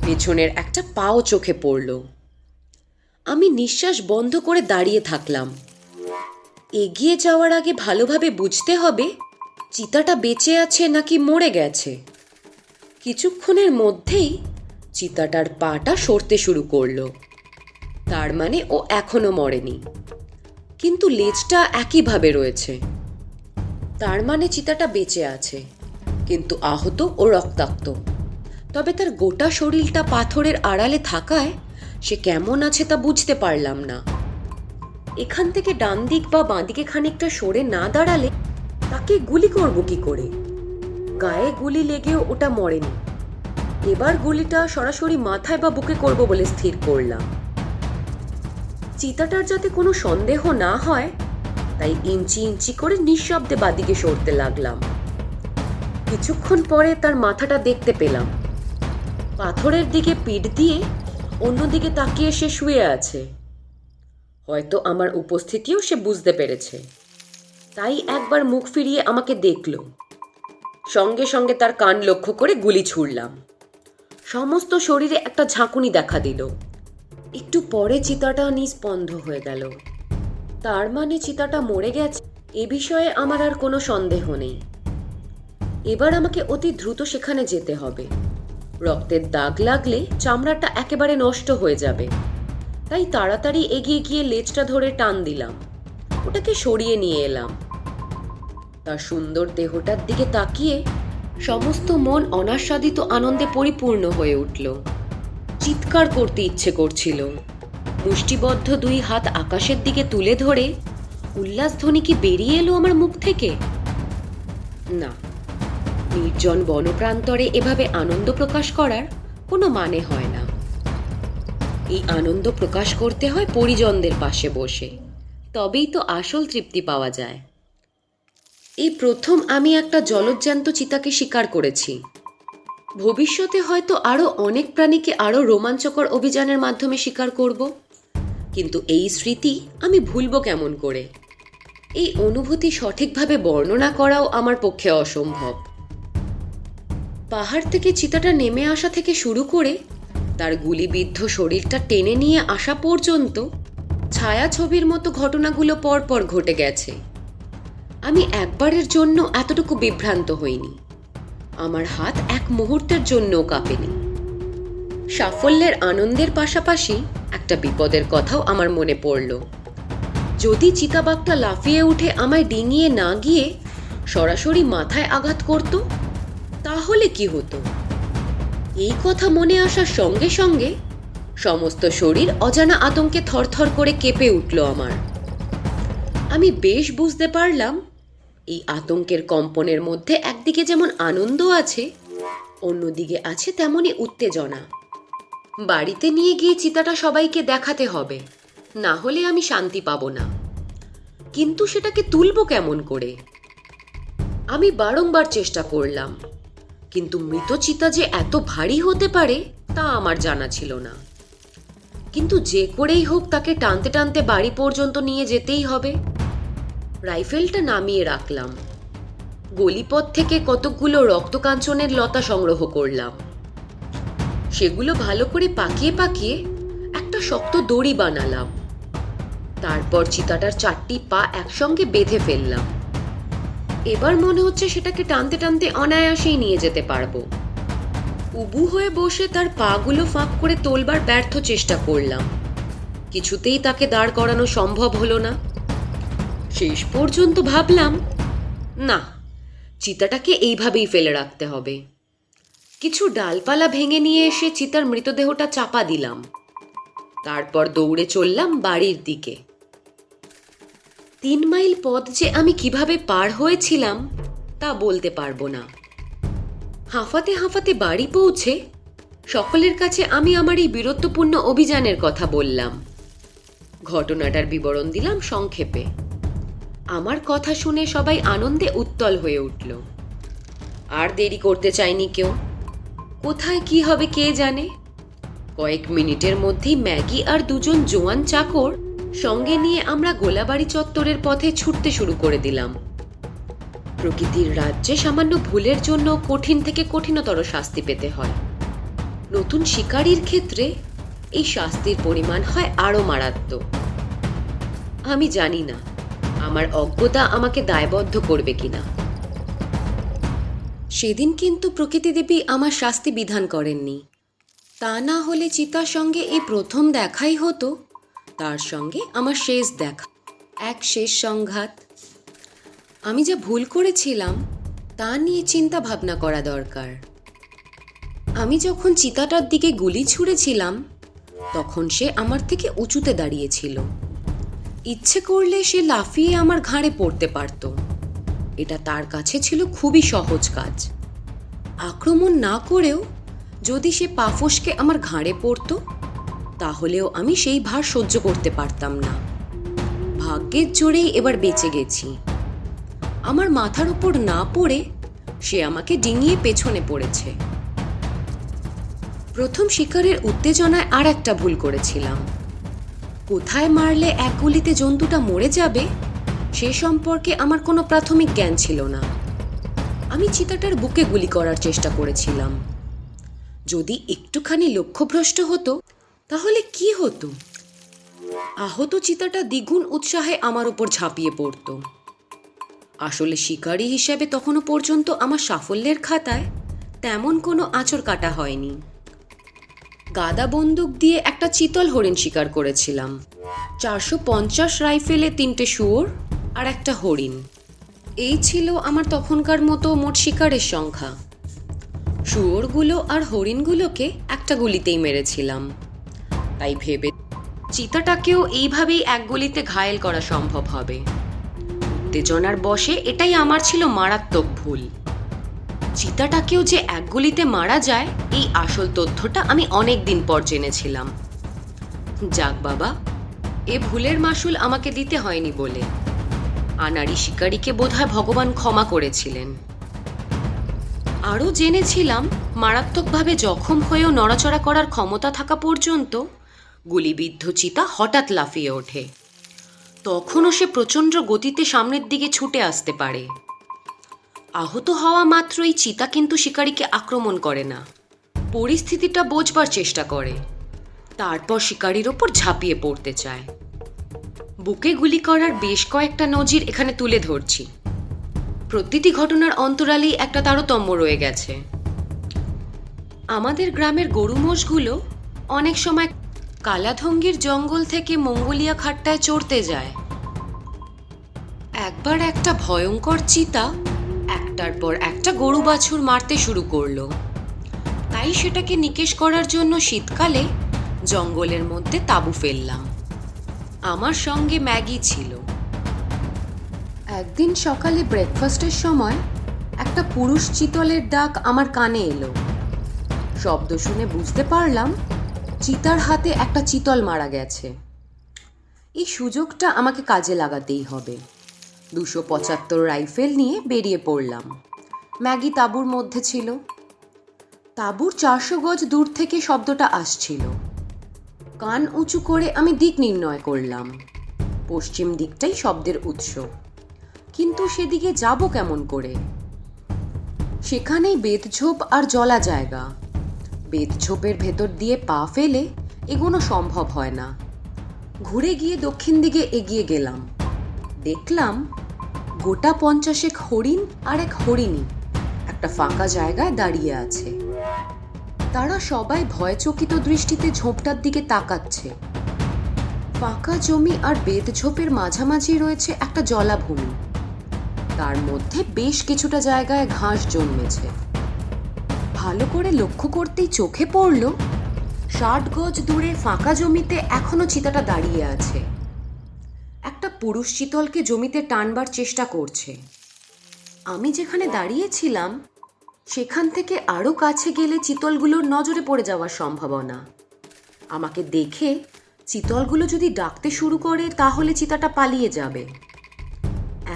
পেছনের একটা পাও চোখে পড়ল। আমি নিঃশ্বাস বন্ধ করে দাঁড়িয়ে থাকলাম। এগিয়ে যাওয়ার আগে ভালোভাবে বুঝতে হবে চিতাটা বেঁচে আছে নাকি মরে গেছে। কিছুক্ষণের মধ্যেই চিতাটার পাটা সরতে শুরু করলো। তার মানে ও এখনো মরেনি, কিন্তু লেজটা একইভাবে রয়েছে। তার মানে চিতাটা বেঁচে আছে, কিন্তু আহত ও রক্তাক্ত। তবে তার গোটা শরীরটা পাথরের আড়ালে থাকায় সে কেমন আছে তা বুঝতে পারলাম না। এখান থেকে ডান দিক বা বাঁদিকে খানিকটা সরে না দাঁড়ালে তাকে গুলি করব কি করে? গায়ে গুলি লেগেও ওটা মরেনি। এবার গুলিটা সরাসরি মাথায় বা বুকে করব বলে স্থির করলাম। চিতাটার যাতে কোনো সন্দেহ না হয় তাই ইঞ্চি ইঞ্চি করে নিঃশব্দে বাদিকে সরতে লাগলাম। কিছুক্ষণ পরে তার মাথাটা দেখতে পেলাম। পাথরের দিকে পিঠ দিয়ে অন্যদিকে তাকিয়ে সে শুয়ে আছে। হয়তো আমার উপস্থিতিও সে বুঝতে পেরেছে, তাই একবার মুখ ফিরিয়ে আমাকে দেখল। সঙ্গে সঙ্গে তার কান লক্ষ্য করে গুলি ছুড়লাম। সমস্ত শরীরে একটা ঝাঁকুনি দেখা দিল। একটু পরে চিতাটা নিস্পন্দ হয়ে গেল। তার মানে চিতাটা মরে গেছে, এ বিষয়ে আমার আর কোনো সন্দেহ নেই। এবার আমাকে অতি দ্রুত সেখানে যেতে হবে। রক্তের দাগ লাগলে চামড়াটা একেবারে নষ্ট হয়ে যাবে। তাই তাড়াতাড়ি এগিয়ে গিয়ে লেজটা ধরে টান দিলাম। ওটাকে সরিয়ে নিয়ে এলাম। তার সুন্দর দেহটার দিকে তাকিয়ে সমস্ত মন অনাস্বাদিত আনন্দে পরিপূর্ণ হয়ে উঠল। চিৎকার করতে ইচ্ছে করছিল। মুষ্টিবদ্ধ দুই হাত আকাশের দিকে তুলে ধরে উল্লাসধ্বনি কি বেরিয়ে এলো আমার মুখ থেকে? না, নির্জন বনপ্রান্তরে এভাবে আনন্দ প্রকাশ করার কোনো মানে হয় না। এই আনন্দ প্রকাশ করতে হয় পরিজনদের পাশে বসে, তবেই তো আসল তৃপ্তি পাওয়া যায়। এই প্রথম আমি একটা জলজ্যান্ত চিতাকে শিকার করেছি। ভবিষ্যতে হয়তো আরও অনেক প্রাণীকে আরও রোমাঞ্চকর অভিযানের মাধ্যমে শিকার করব, কিন্তু এই স্মৃতি আমি ভুলব কেমন করে? এই অনুভূতি সঠিকভাবে বর্ণনা করাও আমার পক্ষে অসম্ভব। পাহাড় থেকে চিতাটা নেমে আসা থেকে শুরু করে তার গুলিবিদ্ধ শরীরটা টেনে নিয়ে আসা পর্যন্ত ছায়াছবির মতো ঘটনাগুলো পরপর ঘটে গেছে। আমি একবারের জন্য এতটুকু বিভ্রান্ত হইনি। আমার হাত এক মুহূর্তের জন্যও কাঁপেনি। সাফল্যের আনন্দের পাশাপাশি একটা বিপদের কথাও আমার মনে পড়ল। যদি চিতাবাঘটা লাফিয়ে উঠে আমায় ডিঙিয়ে না গিয়ে সরাসরি মাথায় আঘাত করত, তাহলে কি হতো? এই কথা মনে আসার সঙ্গে সঙ্গে সমস্ত শরীর অজানা আতঙ্কে থরথর করে কেঁপে উঠল আমার। আমি বেশ বুঝতে পারলাম এই আতঙ্কের কম্পনের মধ্যে একদিকে যেমন আনন্দ আছে, অন্যদিকে আছে তেমনই উত্তেজনা। বাড়িতে নিয়ে গিয়ে চিতাটা সবাইকে দেখাতে হবে, না হলে আমি শান্তি পাবো না। কিন্তু সেটাকে তুলবো কেমন করে? আমি বারংবার চেষ্টা করলাম, কিন্তু মৃত চিতা যে এত ভারী হতে পারে তা আমার জানা ছিল না। কিন্তু যে করেই হোক তাকে টানতে টানতে বাড়ি পর্যন্ত নিয়ে যেতেই হবে। রাইফেলটা নামিয়ে রাখলাম। গলিপথ থেকে কতকগুলো রক্তকাঞ্চনের লতা সংগ্রহ করলাম। সেগুলো ভালো করে পাকিয়ে পাকিয়ে একটা শক্ত দড়ি বানালাম। তারপর চিতাটার চারটি পা একসঙ্গে বেঁধে ফেললাম। এবার মনে হচ্ছে সেটাকে টানতে টানতে অনায়াসেই নিয়ে যেতে পারবো। উবু হয়ে বসে তার পাগুলো ফাঁক করে তোলবার ব্যর্থ চেষ্টা করলাম। কিছুতেই তাকে দাঁড় করানো সম্ভব হলো না। শেষ পর্যন্ত ভাবলাম, না, চিতাটাকে এইভাবেই ফেলে রাখতে হবে। কিছু ডালপালা ভেঙে নিয়ে এসে চিতার মৃতদেহটা চাপা দিলাম। তারপর দৌড়ে চললাম বাড়ির দিকে। 3 মাইল পথ যে আমি কিভাবে পার হয়েছিলাম তা বলতে পারবো না। হাঁফাতে হাঁফাতে বাড়ি পৌঁছে সকলের কাছে আমি আমার এই বীরত্বপূর্ণ অভিযানের কথা বললাম। ঘটনাটার বিবরণ দিলাম সংক্ষেপে। আমার কথা শুনে সবাই আনন্দে উত্তল হয়ে উঠল। আর দেরি করতে চায়নি কেউ। কোথায় কি হবে কে জানে। কয়েক মিনিটের মধ্যেই ম্যাগি আর দুজন জোয়ান চাকর সঙ্গে নিয়ে আমরা গোলাবাড়ি চত্বরের পথে ছুটতে শুরু করে দিলাম। প্রকৃতির রাজ্যে সামান্য ভুলের জন্য কঠিন থেকে কঠিনতর শাস্তি পেতে হয়। নতুন শিকারীর ক্ষেত্রে এই শাস্তির পরিমাণ হয় আরো মারাত্মক। আমি জানি না আমার অজ্ঞতা আমাকে দায়বদ্ধ করবে কিনা। সেদিন কিন্তু প্রকৃতি দেবী আমার শাস্তি বিধান করেননি। তা না হলে চিতার সঙ্গে এই প্রথম দেখাই হতো, তার সঙ্গে আমার শেষ দেখা, এক শেষ সংঘাত। আমি যা ভুল করেছিলাম তা নিয়ে চিন্তা ভাবনা করা দরকার। আমি যখন চিতাটার দিকে গুলি ছুঁড়েছিলাম তখন সে আমার থেকে উঁচুতে দাঁড়িয়েছিল। ইচ্ছে করলে সে লাফিয়ে আমার ঘাড়ে পড়তে পারত। এটা তার কাছে ছিল খুবই সহজ কাজ। আক্রমণ না করেও যদি সে পা ফসকে আমার ঘাড়ে পড়ত তাহলেও আমি সেই ভার সহ্য করতে পারতাম না। ভাগ্যের জোরেই এবার বেঁচে গেছি। আমার মাথার উপর না পড়ে সে আমাকে ডিঙিয়ে পেছনে পড়েছে। প্রথম শিকারের উত্তেজনায় আর একটা ভুল করেছিলাম। কোথায় মারলে এক গুলিতে জন্তুটা মরে যাবে সে সম্পর্কে আমার কোনো প্রাথমিক জ্ঞান ছিল না। আমি চিতাটার বুকে গুলি করার চেষ্টা করেছিলাম। যদি একটুখানি লক্ষ্যভ্রষ্ট হতো তাহলে কি হতো? আহত চিতাটা দ্বিগুণ উৎসাহে আমার উপর ঝাঁপিয়ে পড়ত। আসলে শিকারী হিসেবে তখনও পর্যন্ত আমার সাফল্যের খাতায় তেমন কোনো আঁচড় কাটা হয়নি। গাদা বন্দুক দিয়ে একটা চিতল হরিণ শিকার করেছিলাম। 450 রাইফেলে 3টে শুয়োর আর একটা হরিণ, এই ছিল আমার তখনকার মতো মোট শিকারের সংখ্যা। শুয়োরগুলো আর হরিণগুলোকে একটা গুলিতেই মেরেছিলাম। তাই ভেবে চিতাটাকেও এইভাবেই এক গুলিতে ঘায়েল করা সম্ভব হবে। উত্তেজনার বশে এটাই আমার ছিল মারাত্মক ভুল। চিতাটাকেও যে এক গুলিতে মারা যায় এই আসল তথ্যটা আমি অনেক দিন পর জেনেছিলাম। যাক বাবা, এ ভুলের মাসুল আমাকে দিতে হয়নি বলে আনাড়ি শিকারীকে বোধহয় ভগবান ক্ষমা করেছিলেন। আরও জেনেছিলাম মারাত্মকভাবে জখম হয়েও নড়াচড়া করার ক্ষমতা থাকা পর্যন্ত গুলিবিদ্ধ চিতা হঠাৎ লাফিয়ে ওঠে। তখনও সে প্রচণ্ড গতিতে সামনের দিকে ছুটে আসতে পারে। আহত হওয়া মাত্রই চিতা কিন্তু শিকারীকে আক্রমণ করে না, পরিস্থিতিটা বোঝবার চেষ্টা করে, তারপর শিকারীর ওপর ঝাঁপিয়ে পড়তে চায়। বুকে গুলি করার বেশ কয়েকটা নজির এখানে তুলে ধরছি। প্রতিটি ঘটনার অন্তরালেই একটা তারতম্য রয়ে গেছে। আমাদের গ্রামের গরু মোষগুলো অনেক সময় কালাধঙ্গির জঙ্গল থেকে মঙ্গোলিয়া খাট্টায় চড়তে যায়। একবার একটা ভয়ঙ্কর চিতা একটার পর একটা গরু বাছুর মারতে শুরু করলো। তাই সেটাকে নিকেশ করার জন্য শীতকালে জঙ্গলের মধ্যে তাঁবু ফেললাম। আমার সঙ্গে ম্যাগি ছিল। একদিন সকালে ব্রেকফাস্টের সময় একটা পুরুষ চিতলের ডাক আমার কানে এলো। শব্দ শুনে বুঝতে পারলাম চিতার হাতে একটা চিতল মারা গেছে। এই সুযোগটা আমাকে কাজে লাগাতেই হবে। 275 রাইফেল নিয়ে বেরিয়ে পড়লাম। ম্যাগি তাঁবুর মধ্যে ছিল। তাঁবুর 400 গজ দূর থেকে শব্দটা আসছিল। কান উঁচু করে আমি দিক নির্ণয় করলাম। পশ্চিম দিকটাই শব্দের উৎস, কিন্তু সেদিকে যাব কেমন করে? সেখানেই বেতঝোপ আর জলা জায়গা। বেতঝোপের ভেতর দিয়ে পা ফেলে এগোনো সম্ভব হয় না। ঘুরে গিয়ে দক্ষিণ দিকে এগিয়ে গেলাম। দেখলাম গোটা 50 হরিণ আর এক হরিণী একটা ফাঁকা জায়গায় দাঁড়িয়ে আছে। তারা সবাই ভয়চকিত দৃষ্টিতে ঝোপটার দিকে তাকাচ্ছে। ফাঁকা জমি আর বেতঝোপের মাঝামাঝি রয়েছে একটা জলাভূমি। তার মধ্যে বেশ কিছুটা জায়গায় ঘাস জন্মেছে। ভালো করে লক্ষ্য করতেই চোখে পড়ল 60 গজ দূরে ফাঁকা জমিতে এখনো চিতাটা দাঁড়িয়ে আছে। একটা পুরুষ চিতলকে জমিতে টানবার চেষ্টা করছে। আমি যেখানে দাঁড়িয়েছিলাম সেখান থেকে আরও কাছে গেলে চিতলগুলোর নজরে পড়ে যাওয়ার সম্ভাবনা। আমাকে দেখে চিতলগুলো যদি ডাকতে শুরু করে তাহলে চিতাটা পালিয়ে যাবে।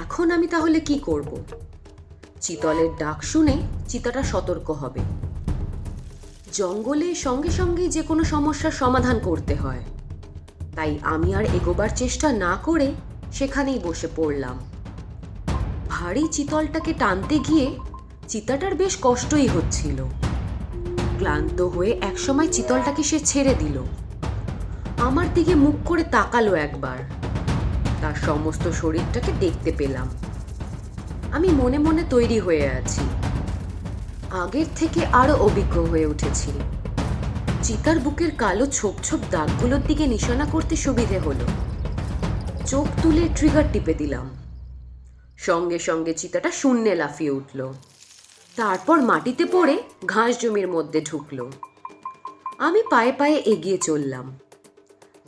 এখন আমি তাহলে কি করব? চিতলের ডাক শুনে চিতাটা সতর্ক হবে। জঙ্গলে সঙ্গে সঙ্গেই যে কোনো সমস্যার সমাধান করতে হয়, তাই আমি আর এগোবার চেষ্টা না করে সেখানেই বসে পড়লাম। ভারী চিতলটাকে টানতে গিয়ে চিতাটার বেশ কষ্টই হচ্ছিল। ক্লান্ত হয়ে একসময় চিতলটাকে সে ছেড়ে দিল। আমার দিকে মুখ করে তাকালো একবার। তার সমস্ত শরীরটাকে দেখতে পেলাম। আমি মনে মনে তৈরি হয়ে আছি, আগের থেকে আরো অভিজ্ঞ হয়ে উঠেছি। চিতার বুকের কালো ছোপ ছোপ দাগগুলোর দিকে নিশানা করতে সুবিধে হলো। চোখ তুলে ট্রিগার টিপে দিলাম। সঙ্গে সঙ্গে চিতাটা শূন্যে লাফিয়ে উঠল, তারপর মাটিতে পড়ে ঘাস জমির মধ্যে ঢুকলো। আমি পায়ে পায়ে এগিয়ে চললাম।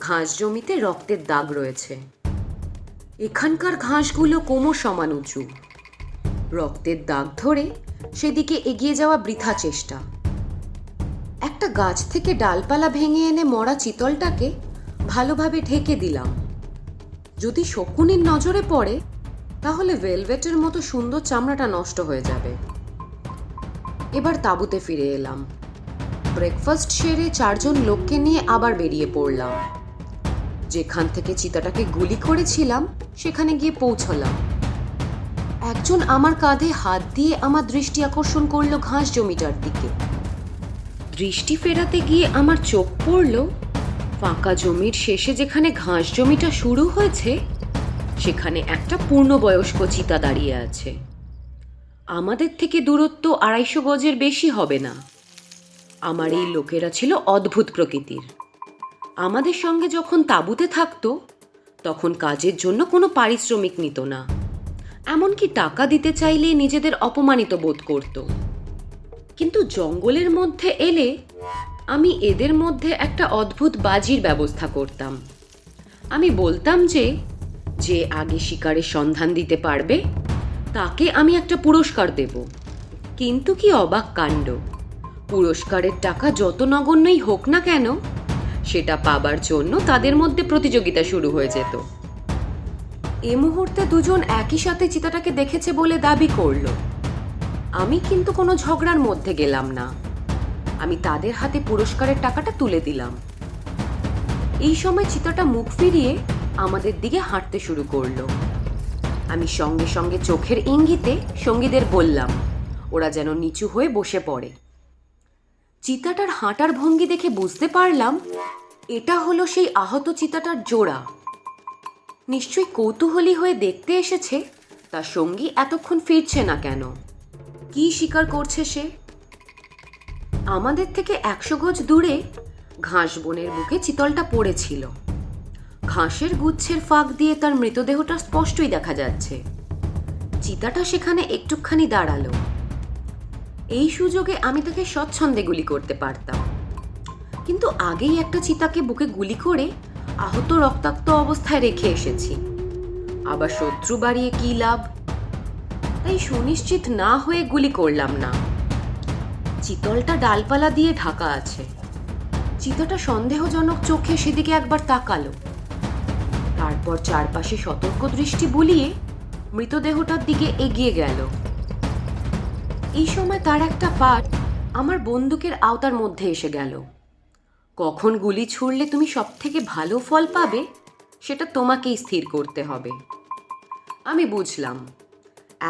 ঘাস জমিতে রক্তের দাগ রয়েছে। এখানকার ঘাসগুলো কোমর সমান উঁচু। রক্তের দাগ ধরে সেদিকে এগিয়ে যাওয়া বৃথা চেষ্টা। একটা গাছ থেকে ডালপালা ভেঙে এনে মরা চিতলটাকে ভালোভাবে ঢেকে দিলাম। যদি শকুনির নজরে পড়ে তাহলে ভেলভেটের মতো সুন্দর চামড়াটা নষ্ট হয়ে যাবে। এবার তাঁবুতে ফিরে এলাম। ব্রেকফাস্ট সেরে 4 জন লোককে নিয়ে আবার বেরিয়ে পড়লাম। যেখান থেকে চিতাটাকে গুলি করেছিলাম সেখানে গিয়ে পৌঁছলাম। একজন আমার কাঁধে হাত দিয়ে আমার দৃষ্টি আকর্ষণ করলো ঘাস জমিটার দিকে। দৃষ্টি ফেরাতে গিয়ে আমার চোখ পড়ল ফাঁকা জমির শেষে যেখানে ঘাস জমিটা শুরু হয়েছে সেখানে একটা পূর্ণবয়স্ক চিতা দাঁড়িয়ে আছে। আমাদের থেকে দূরত্ব 250 গজের বেশি হবে না। আমার এই লোকেরা ছিল অদ্ভুত প্রকৃতির। আমাদের সঙ্গে যখন তাঁবুতে থাকতো তখন কাজের জন্য কোনো পারিশ্রমিক নিত না, এমনকি টাকা দিতে চাইলে নিজেদের অপমানিত বোধ করত। কিন্তু জঙ্গলের মধ্যে এলে আমি এদের মধ্যে একটা অদ্ভুত বাজির ব্যবস্থা করতাম। আমি বলতাম যে আগে শিকারের সন্ধান দিতে পারবে তাকে আমি একটা পুরস্কার দেব। কিন্তু কি অবাক কাণ্ড, পুরস্কারের টাকা যত নগণ্যই হোক না কেন সেটা পাবার জন্য তাদের মধ্যে প্রতিযোগিতা শুরু হয়ে যেত। এ মুহূর্তে 2 জন একই সাথে চিতাটাকে দেখেছে বলে দাবি করলো। আমি কিন্তু কোনো ঝগড়ার মধ্যে গেলাম না। আমি তাদের হাতে পুরস্কারের টাকাটা তুলে দিলাম। এই সময় চিতাটা মুখ ফিরিয়ে আমাদের দিকে হাঁটতে শুরু করলো। আমি সঙ্গে সঙ্গে চোখের ইঙ্গিতে সঙ্গীদের বললাম ওরা যেন নিচু হয়ে বসে পড়ে। চিতাটার হাঁটার ভঙ্গি দেখে বুঝতে পারলাম এটা হলো সেই আহত চিতাটার জোড়া। নিশ্চয়ই কৌতূহলী হয়ে দেখতে এসেছে তার সঙ্গী এতক্ষণ ফিরছে না কেন, কি শিকার করছে সে। আমাদের থেকে 100 গজ দূরে ঘাস বনের বুকে চিতলটা পড়েছিল। ঘাসের গুচ্ছের ফাঁক দিয়ে তার মৃতদেহটা স্পষ্টই দেখা যাচ্ছে। চিতাটা সেখানে একটুখানি দাঁড়ালো। এই সুযোগে আমি তাকে স্বচ্ছন্দে গুলি করতে পারতাম, কিন্তু আগেই একটা চিতাকে বুকে গুলি করে আহত রক্তাক্ত অবস্থায় রেখে এসেছি। আবার শত্রু বাড়িয়ে কি লাভ, তাই সুনিশ্চিত না হয়ে গুলি করলাম না। চিতলটা ডালপালা দিয়ে ঢাকা আছে। চিতাটা সন্দেহজনক চোখে সেদিকে একবার তাকালো, তারপর চারপাশে সতর্ক দৃষ্টি বুলিয়ে মৃতদেহটার দিকে এগিয়ে গেল। এই সময় তার একটা পাট আমার বন্দুকের আওতার মধ্যে এসে গেল। কখন গুলি ছুড়লে তুমি সব থেকে ভালো ফল পাবে সেটা তোমাকেই স্থির করতে হবে। আমি বুঝলাম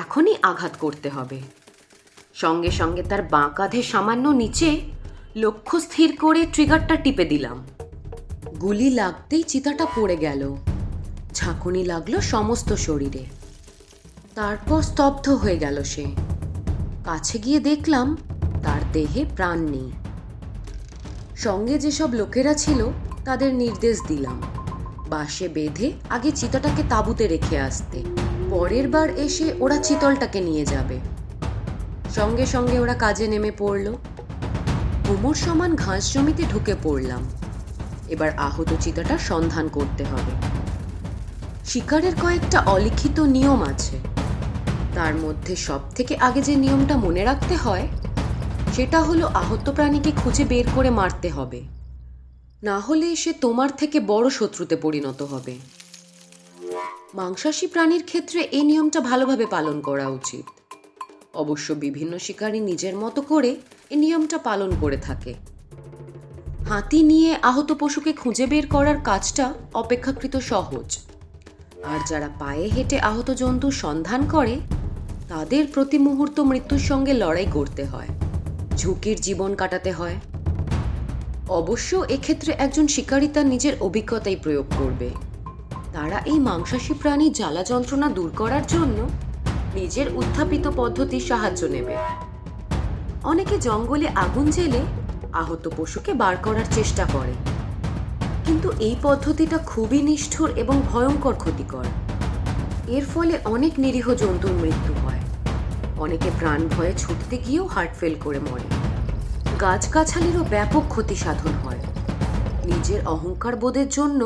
এখনই আঘাত করতে হবে। সঙ্গে সঙ্গে তার বাঁ কাঁধে সামান্য নিচে লক্ষ্য স্থির করে ট্রিগারটা টিপে দিলাম। গুলি লাগতেই চিতাটা পড়ে গেল। ঝাঁকুনি লাগলো সমস্ত শরীরে। তারপর স্তব্ধ হয়ে গেল সে। কাছে গিয়ে দেখলাম তার দেহে প্রাণ নেই। সঙ্গে যেসব লোকেরা ছিল তাদের নির্দেশ দিলাম বাঁশে বেঁধে আগে চিতাটাকে তাঁবুতে রেখে আসতে, পরের বার এসে ওরা চিতলটাকে নিয়ে যাবে। সঙ্গে সঙ্গে ওরা কাজে নেমে পড়ল। কোমর সমান ঘাস জমিতে ঢুকে পড়লাম। এবার আহত চিতাটার সন্ধান করতে হবে। শিকারের কয়েকটা অলিখিত নিয়ম আছে। তার মধ্যে সব থেকে আগে যে নিয়মটা মনে রাখতে হয় সেটা হলো আহত প্রাণীকে খুঁজে বের করে মারতে হবে, না হলে সে তোমার থেকে বড় শত্রুতে পরিণত হবে। মাংসাশী প্রাণীর ক্ষেত্রে এই নিয়মটা ভালোভাবে পালন করা উচিত। অবশ্য বিভিন্ন শিকারী নিজের মতো করে এই নিয়মটা পালন করে থাকে। হাতি নিয়ে আহত পশুকে খুঁজে বের করার কাজটা অপেক্ষাকৃত সহজ, আর যারা পায়ে হেঁটে আহত জন্তুর সন্ধান করে তাদের প্রতি মুহূর্ত মৃত্যুর সঙ্গে লড়াই করতে হয়, ঝুঁকির জীবন কাটাতে হয়। অবশ্য এক্ষেত্রে একজন শিকারী তার নিজের অভিজ্ঞতাই প্রয়োগ করবে। তারা এই মাংসাশী প্রাণীর জ্বালা যন্ত্রণা দূর করার জন্য নিজের উত্থাপিত পদ্ধতির সাহায্য নেবে। অনেকে জঙ্গলে আগুন জ্বেলে আহত পশুকে বার করার চেষ্টা করে, কিন্তু এই পদ্ধতিটা খুবই নিষ্ঠুর এবং ভয়ঙ্কর ক্ষতিকর। এর ফলে অনেক নিরীহ জন্তুর মৃত্যু হয়। অনেকে প্রাণ ভয়ে ছুটতে গিয়েও হার্ট ফেল করে মরে। গাছগাছালিরও ব্যাপক ক্ষতি সাধন হয়। নিজের অহংকার বোধের জন্য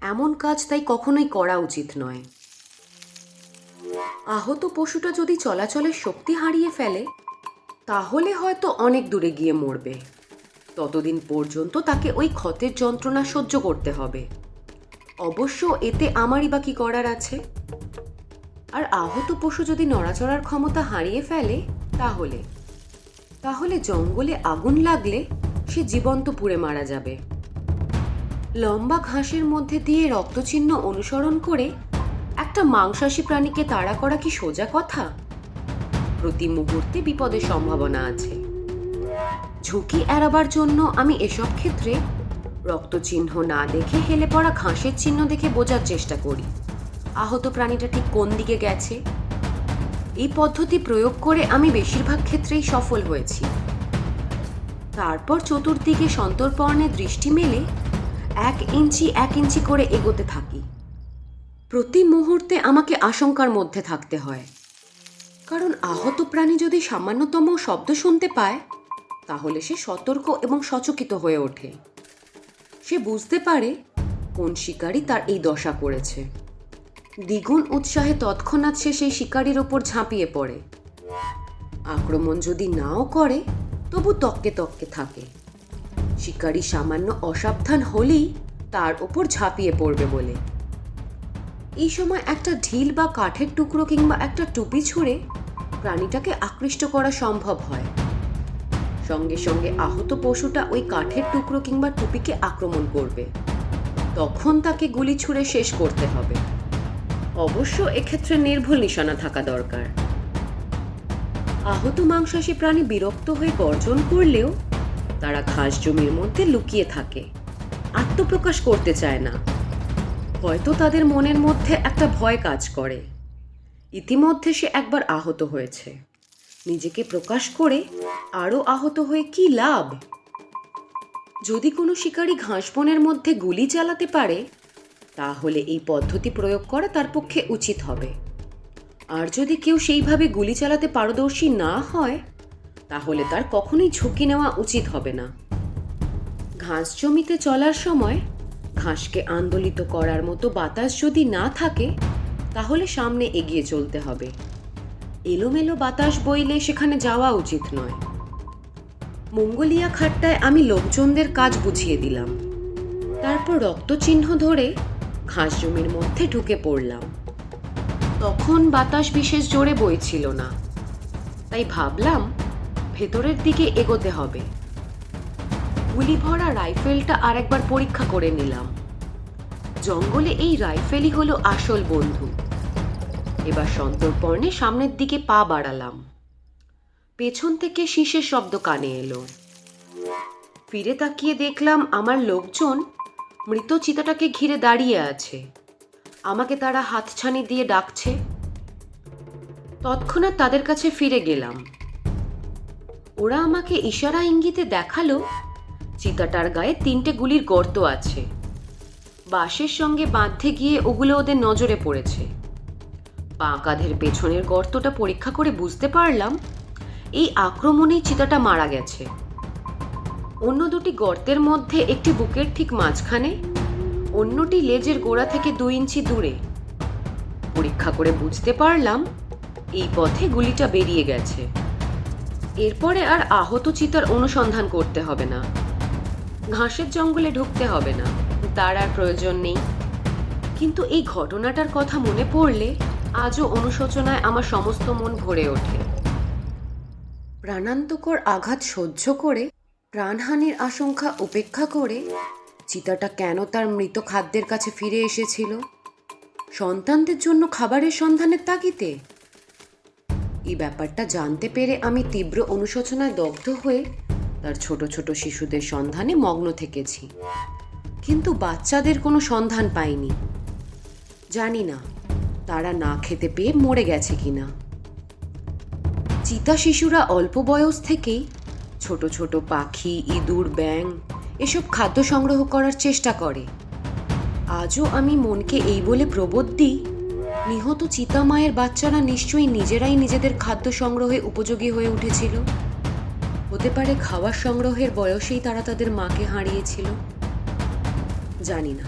এমন কাজ তাই কখনোই করা উচিত নয়। আহত পশুটা যদি চলাচলের শক্তি হারিয়ে ফেলে, তাহলে হয়তো অনেক দূরে গিয়ে মরবে। ততদিন পর্যন্ত তাকে ওই ক্ষতের যন্ত্রণা সহ্য করতে হবে। অবশ্য এতে আমারই বা কি করার আছে? আর আহত পশু যদি নড়াচড়ার ক্ষমতা হারিয়ে ফেলে, তাহলে জঙ্গলে আগুন লাগলে সে জীবন্ত পুড়ে মারা যাবে। লম্বা ঘাসের মধ্যে দিয়ে রক্তচিহ্ন অনুসরণ করে একটা মাংসাশী প্রাণীকে তাড়া করা কি সোজা কথা? প্রতি মুহূর্তে বিপদের সম্ভাবনা আছে। ঝুঁকি এড়াবার জন্য আমি এসব ক্ষেত্রে রক্তচিহ্ন না দেখে হেলে পড়া ঘাসের চিহ্ন দেখে বোঝার চেষ্টা করি আহত প্রাণীটা ঠিক কোন দিকে গেছে। এই পদ্ধতি প্রয়োগ করে আমি বেশিরভাগ ক্ষেত্রেই সফল হয়েছি। তারপর চতুর্দিকে সন্তর্পণে দৃষ্টি মেলে 1 ইঞ্চি করে এগোতে থাকি। প্রতি মুহূর্তে আমাকে আশঙ্কার মধ্যে থাকতে হয়, কারণ আহত প্রাণী যদি সামান্যতম শব্দ শুনতে পায়, তাহলে সে সতর্ক এবং সচকিত হয়ে ওঠে। সে বুঝতে পারে কোন শিকারী তার এই দশা করেছে। দ্বিগুণ উৎসাহে তৎক্ষণাৎ সে সেই শিকারীর ওপর ঝাঁপিয়ে পড়ে। আক্রমণ যদি নাও করে, তবু তককে তককে থাকে। শিকারী সামান্য অসাবধান হলেই তার ওপর ঝাঁপিয়ে পড়বে বলে। এই সময় একটা ঢিল বা কাঠের টুকরো কিংবা একটা টুপি ছুঁড়ে প্রাণীটাকে আকৃষ্ট করা সম্ভব হয়। সঙ্গে সঙ্গে আহত পশুটা ওই কাঠের টুকরো কিংবা টুপিকে আক্রমণ করবে। তখন তাকে গুলি ছুঁড়ে শেষ করতে হবে। অবশ্য এক্ষেত্রে নির্ভুল নিশানা থাকা দরকার। আহত মাংসাশী প্রাণী বিরক্ত হয়ে গর্জন করলেও তারা ঘাস জমির মধ্যে লুকিয়ে থাকে, আত্মপ্রকাশ করতে চায় না। হয়তো তাদের মনের মধ্যে একটা ভয় কাজ করে। ইতিমধ্যে সে একবার আহত হয়েছে, নিজেকে প্রকাশ করে আরও আহত হয়ে কি লাভ? যদি কোনো শিকারী ঘাস বনের মধ্যে গুলি চালাতে পারে, তাহলে এই পদ্ধতি প্রয়োগ করা তার পক্ষে উচিত হবে। আর যদি কেউ সেইভাবে গুলি চালাতে পারদর্শী না হয়, তাহলে তার কখনোই ঝুঁকি নেওয়া উচিত হবে না। ঘাস জমিতে চলার সময় ঘাসকে আন্দোলিত করার মতো বাতাস যদি না থাকে, তাহলে সামনে এগিয়ে চলতে হবে। এলোমেলো বাতাস বইলে সেখানে যাওয়া উচিত নয়। মঙ্গোলিয়া খাট্টায় আমি লোকজনদের কাজ বুঝিয়ে দিলাম। তারপর রক্তচিহ্ন ধরে ঘাস জমির মধ্যে ঢুকে পড়লাম। তখন বাতাস বিশেষ জোরে বইছিল না, তাই ভাবলাম ভেতরের দিকে এগোতে হবে। গুলি ভরা রাইফেলটা আরেকবার পরীক্ষা করে নিলাম। জঙ্গলে এই রাইফেলই হলো আসল বন্ধু। এবার সন্তর্পণে সামনের দিকে পা বাড়ালাম। পেছন থেকে শীষের শব্দ কানে এলো। ফিরে তাকিয়ে দেখলাম আমার লোকজন মৃত চিতাটাকে ঘিরে দাঁড়িয়ে আছে। আমাকে তারা হাতছানি দিয়ে ডাকছে। তৎক্ষণাৎ তাদের কাছে ফিরে গেলাম। ওরা আমাকে ইশারা ইঙ্গিতে দেখালো চিতাটার গায়ে 3টে গুলির গর্ত আছে। বাঁশের সঙ্গে বাঁধতে গিয়ে ওগুলো ওদের নজরে পড়েছে। পা কাঁধের পেছনের গর্তটা পরীক্ষা করে বুঝতে পারলাম এই আক্রমণেই চিতাটা মারা গেছে। অন্য 2টি গর্তের মধ্যে একটি বুকের ঠিক মাঝখানে, অন্যটি লেজের গোড়া থেকে 2 ইঞ্চি দূরে। পরীক্ষা করে বুঝতে পারলাম এই পথে গুলিটা বেরিয়ে গেছে। এরপরে আর আহত চিতার অনুসন্ধান করতে হবে না। ঘাসের জঙ্গলে ঢুকতে হবে না, তার আর প্রয়োজন নেই। কিন্তু এই ঘটনাটার কথা মনে পড়লে আজও অনুশোচনায় আমার সমস্ত মন ভরে ওঠে। প্রাণান্তকর আঘাত সহ্য করে, প্রাণহানির আশঙ্কা উপেক্ষা করে চিতাটা কেন তার মৃত খাদ্যের কাছে ফিরে এসেছিল? সন্তানদের জন্য খাবারের সন্ধানের তাগিদে? এই ব্যাপারটা জানতে পেরে আমি তীব্র অনুশোচনায় দগ্ধ হয়ে তার ছোট ছোট শিশুদের সন্ধানে মগ্ন থেকেছি, কিন্তু বাচ্চাদের কোনো সন্ধান পাইনি। জানি না তারা না খেতে পেয়ে মরে গেছে কিনা। চিতা শিশুরা অল্প বয়স থেকেই ছোট ছোট পাখি, ইঁদুর, ব্যাঙ এসব খাদ্য সংগ্রহ করার চেষ্টা করে। আজও আমি মনকে এই বলে প্রবোধ দিই, নিহত চিতা মায়ের বাচ্চারা নিশ্চয়ই নিজেরাই নিজেদের খাদ্য সংগ্রহে উপযোগী হয়ে উঠেছিল। হতে পারে খাবার সংগ্রহের বয়সেই তারা তাদের মাকে হারিয়েছিল। জানি না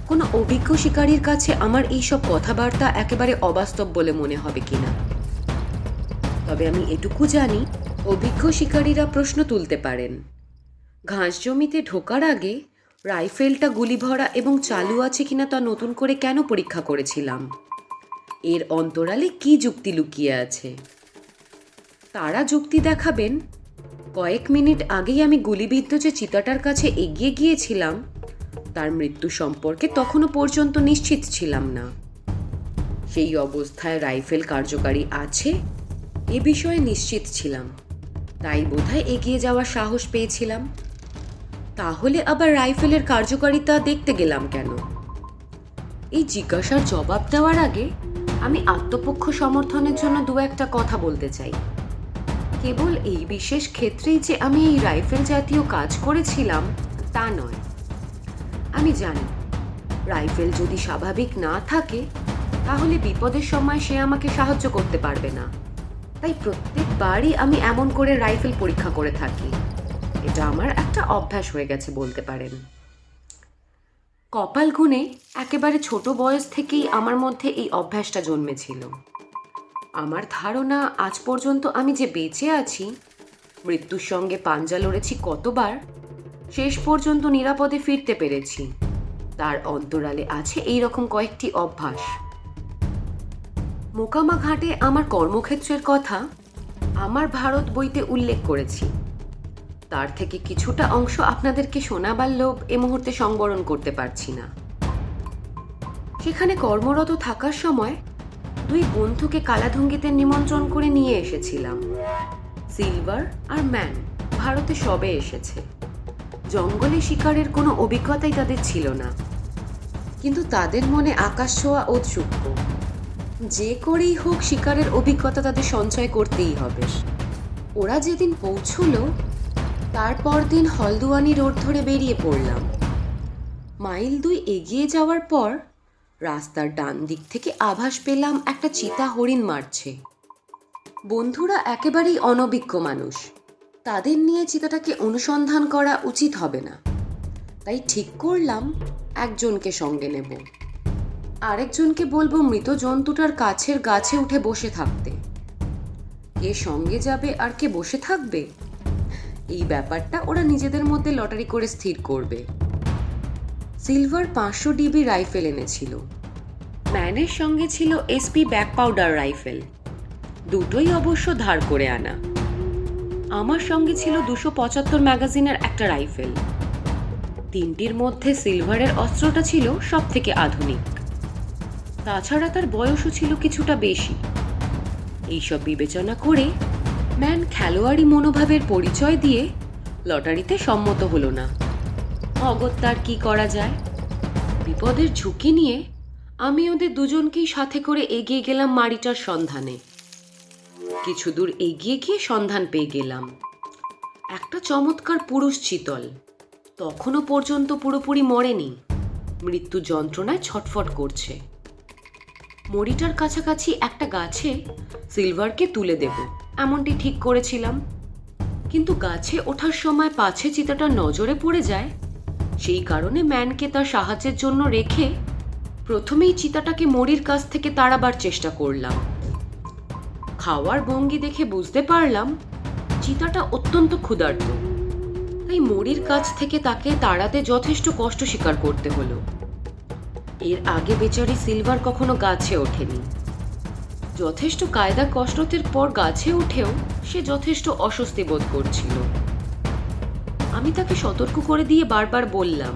কোনো অভিজ্ঞ শিকারীর কাছে আমার এইসব কথাবার্তা একেবারে অবাস্তব বলে মনে হবে কিনা। তবে আমি এটুকু জানি, অভিজ্ঞ শিকারীরা প্রশ্ন তুলতে পারেন, ঘাস জমিতে ঢোকার আগে রাইফেলটা গুলি ভরা এবং চালু আছে কিনা তা নতুন করে কেন পরীক্ষা করেছিলাম? এর অন্তরালে কি যুক্তি লুকিয়ে আছে? তারা যুক্তি দেখাবেন, কয়েক মিনিট আগেই আমি গুলিবিদ্ধ যে চিতাটার কাছে এগিয়ে গিয়েছিলাম তার মৃত্যু সম্পর্কে তখনও পর্যন্ত নিশ্চিত ছিলাম না। সেই অবস্থায় রাইফেল কার্যকারী আছে এ বিষয়ে নিশ্চিত ছিলাম, তাই বোধহয় এগিয়ে যাওয়ার সাহস পেয়েছিলাম। তাহলে আবার রাইফেলের কার্যকারিতা দেখতে গেলাম কেন? এই জিজ্ঞাসার জবাব দেওয়ার আগে আমি আত্মপক্ষ সমর্থনের জন্য দু একটা কথা বলতে চাই। কেবল এই বিশেষ ক্ষেত্রেই যে আমি এই রাইফেল জাতীয় কাজ করেছিলাম তা নয়। আমি জানি রাইফেল যদি স্বাভাবিক না থাকে তাহলে বিপদের সময় সে আমাকে সাহায্য করতে পারবে না। তাই প্রত্যেকবারই আমি এমন করে রাইফেল পরীক্ষা করে থাকি। এটা আমার একটা অভ্যাস হয়ে গেছে বলতে পারেন। কপাল গুণে একেবারে ছোট বয়স থেকেই আমার মধ্যে এই অভ্যাসটা জন্মেছিল। আমার ধারণা আজ পর্যন্ত আমি যে বেঁচে আছি, মৃত্যুর সঙ্গে পাঞ্জা লড়েছি কতবার, শেষ পর্যন্ত নিরাপদে ফিরতে পেরেছি, তার অন্তরালে আছে এই রকম কয়েকটি অভ্যাস। মোকামা ঘাটে আমার কর্মক্ষেত্রের কথা আমার ভারত বইতে উল্লেখ করেছি। তার থেকে কিছুটা অংশ আপনাদেরকে শোনাবার লোভ এ মুহূর্তে সংবরণ করতে পারছি না। সেখানে কর্মরত থাকার সময় দুই বন্ধুকে কালাধুঙ্গিতে নিমন্ত্রণ করে নিয়ে এসেছিলাম। সিলভার আর ম্যান ভারতে সবে এসেছে। জঙ্গলে শিকারের কোনো অভিজ্ঞতাই তাদের ছিল না, কিন্তু তাদের মনে আকাশ ছোঁয়া ঔৎসুক্য। যে করেই হোক শিকারের অভিজ্ঞতা তাদের সঞ্চয় করতেই হবে। ওরা যেদিন পৌঁছলো তারপর দিন হলদুয়ানি রোড ধরে বেরিয়ে পড়লাম। মাইল 2 এগিয়ে যাওয়ার পর রাস্তার ডান দিক থেকে আভাস পেলাম একটা চিতা হরিণ মারছে। বন্ধুরা একেবারেই অনভিজ্ঞ মানুষ, তাদের নিয়ে চিতাটাকে অনুসন্ধান করা উচিত হবে না। তাই ঠিক করলাম একজনকে সঙ্গে নেব, আরেকজনকে বলবো মৃত জন্তুটার কাছের গাছে উঠে বসে থাকতে। কে সঙ্গে যাবে আর কে বসে থাকবে এই ব্যাপারটা ওরা নিজেদের মধ্যে লটারি করে স্থির করবে। সিলভার 500 ডিবি রাইফেল এনেছিল। ম্যানের সঙ্গে ছিল এসপি ব্যাক পাউডার রাইফেল, দুটোই অবশ্য ধার করে আনা। আমার সঙ্গে ছিল 275 ম্যাগাজিনের একটা রাইফেল। তিনটির মধ্যে সিলভারের অস্ত্রটা ছিল সব থেকে আধুনিক। তাছাড়া তার বয়সও ছিল কিছুটা বেশি। এইসব বিবেচনা করে ম্যান খেলোয়াড়ি মনোভাবের পরিচয় দিয়ে লটারিতে সম্মত হলো না। অগত্যার কি করা যায়? বিপদের ঝুঁকি নিয়ে আমি ওদের দুজনকেই সাথে করে এগিয়ে গেলাম মারিটার সন্ধানে। কিছু দূর এগিয়ে গিয়ে সন্ধান পেয়ে গেলাম একটা চমৎকার পুরুষ চিতল। তখনও পর্যন্ত পুরোপুরি মরেনি, মৃত্যু যন্ত্রণায় ছটফট করছে। মরিটার কাছাকাছি একটা গাছে সিলভারকে তুলে দেব এমনটি ঠিক করেছিলাম, কিন্তু গাছে ওঠার সময় পাছে চিতাটা নজরে পড়ে যায়। সেই কারণে ম্যানকে তার সাহায্যের জন্য রেখে প্রথমেই চিতাটাকে মরির কাছ থেকে তাড়াবার চেষ্টা করলাম। খাওয়ার ভঙ্গি দেখে বুঝতে পারলাম চিতাটা অত্যন্ত ক্ষুধার্ত, তাই মরির কাছ থেকে তাকে তাড়াতে যথেষ্ট কষ্ট স্বীকার করতে হলো। এর আগে বেচারি সিলভার কখনো গাছে ওঠেনি। যথেষ্ট কায়দা কসরতের পর গাছে উঠেও সে যথেষ্ট অস্বস্তি বোধ করছিল। আমি তাকে সতর্ক করে দিয়ে বারবার বললাম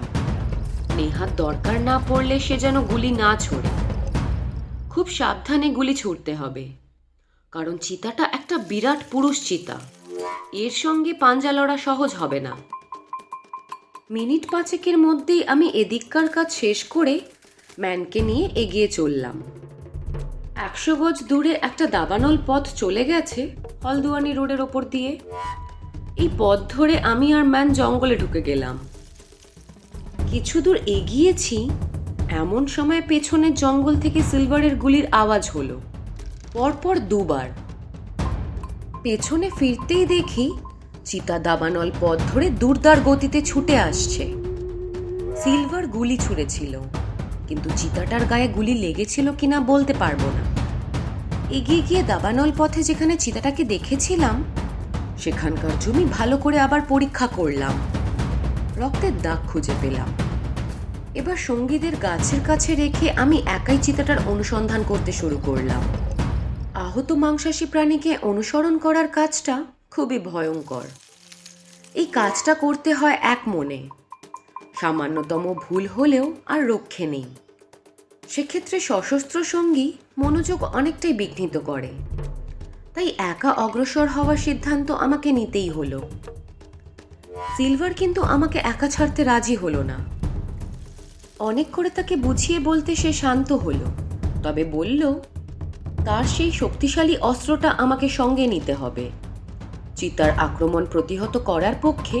নেহাত দরকার না পড়লে সে যেন গুলি না ছোড়ে। খুব সাবধানে গুলি ছুড়তে হবে, কারণ চিতাটা একটা বিরাট পুরুষ চিতা। এর সঙ্গে পাঞ্জা লড়া সহজ হবে না। মিনিট 5 মধ্যেই আমি এদিককার কাজ শেষ করে ম্যানকে নিয়ে এগিয়ে চললাম। 100 গজ দূরে একটা দাবানল পথ চলে গেছে হলদুয়ানি রোডের ওপর দিয়ে। এই পথ ধরে আমি আর ম্যান জঙ্গলে ঢুকে গেলাম। কিছু দূর এগিয়েছি, এমন সময় পেছনের জঙ্গল থেকে সিলভারের গুলির আওয়াজ হলো, পরপর দুবার। পেছনে ফিরতেই দেখি চিতা দাবানল পথ ধরে দুর্দার গতিতে ছুটে আসছে। সিলভার গুলি ছুঁড়েছিল, কিন্তু চিতাটার গায়ে গুলি লেগেছিল কিনা বলতে পারবো না। এগিয়ে গিয়ে দাবানল পথে যেখানে চিতাটাকে দেখেছিলাম সেখানকার জমি ভালো করে আবার পরীক্ষা করলাম। রক্তের দাগ খুঁজে পেলাম। এবার সঙ্গীদের গাছের কাছে রেখে আমি একাই চিতাটার অনুসন্ধান করতে শুরু করলাম। আহত মাংসাশী প্রাণীকে অনুসরণ করার কাজটা খুবই ভয়ঙ্কর। এই কাজটা করতে হয় এক মনে। সামান্যতম ভুল হলেও আর রক্ষে নেই। সেক্ষেত্রে সশস্ত্র সঙ্গী মনোযোগ অনেকটাই বিঘ্নিত করে। তাই একা অগ্রসর হওয়ার সিদ্ধান্ত আমাকে নিতেই হলো। সিলভার কিন্তু আমাকে একা ছাড়তে রাজি হলো না। অনেক করে তাকে বুঝিয়ে বলতে সে শান্ত হলো, তবে বলল তার সেই শক্তিশালী অস্ত্রটা আমাকে সঙ্গে নিতে হবে। চিতার আক্রমণ প্রতিহত করার পক্ষে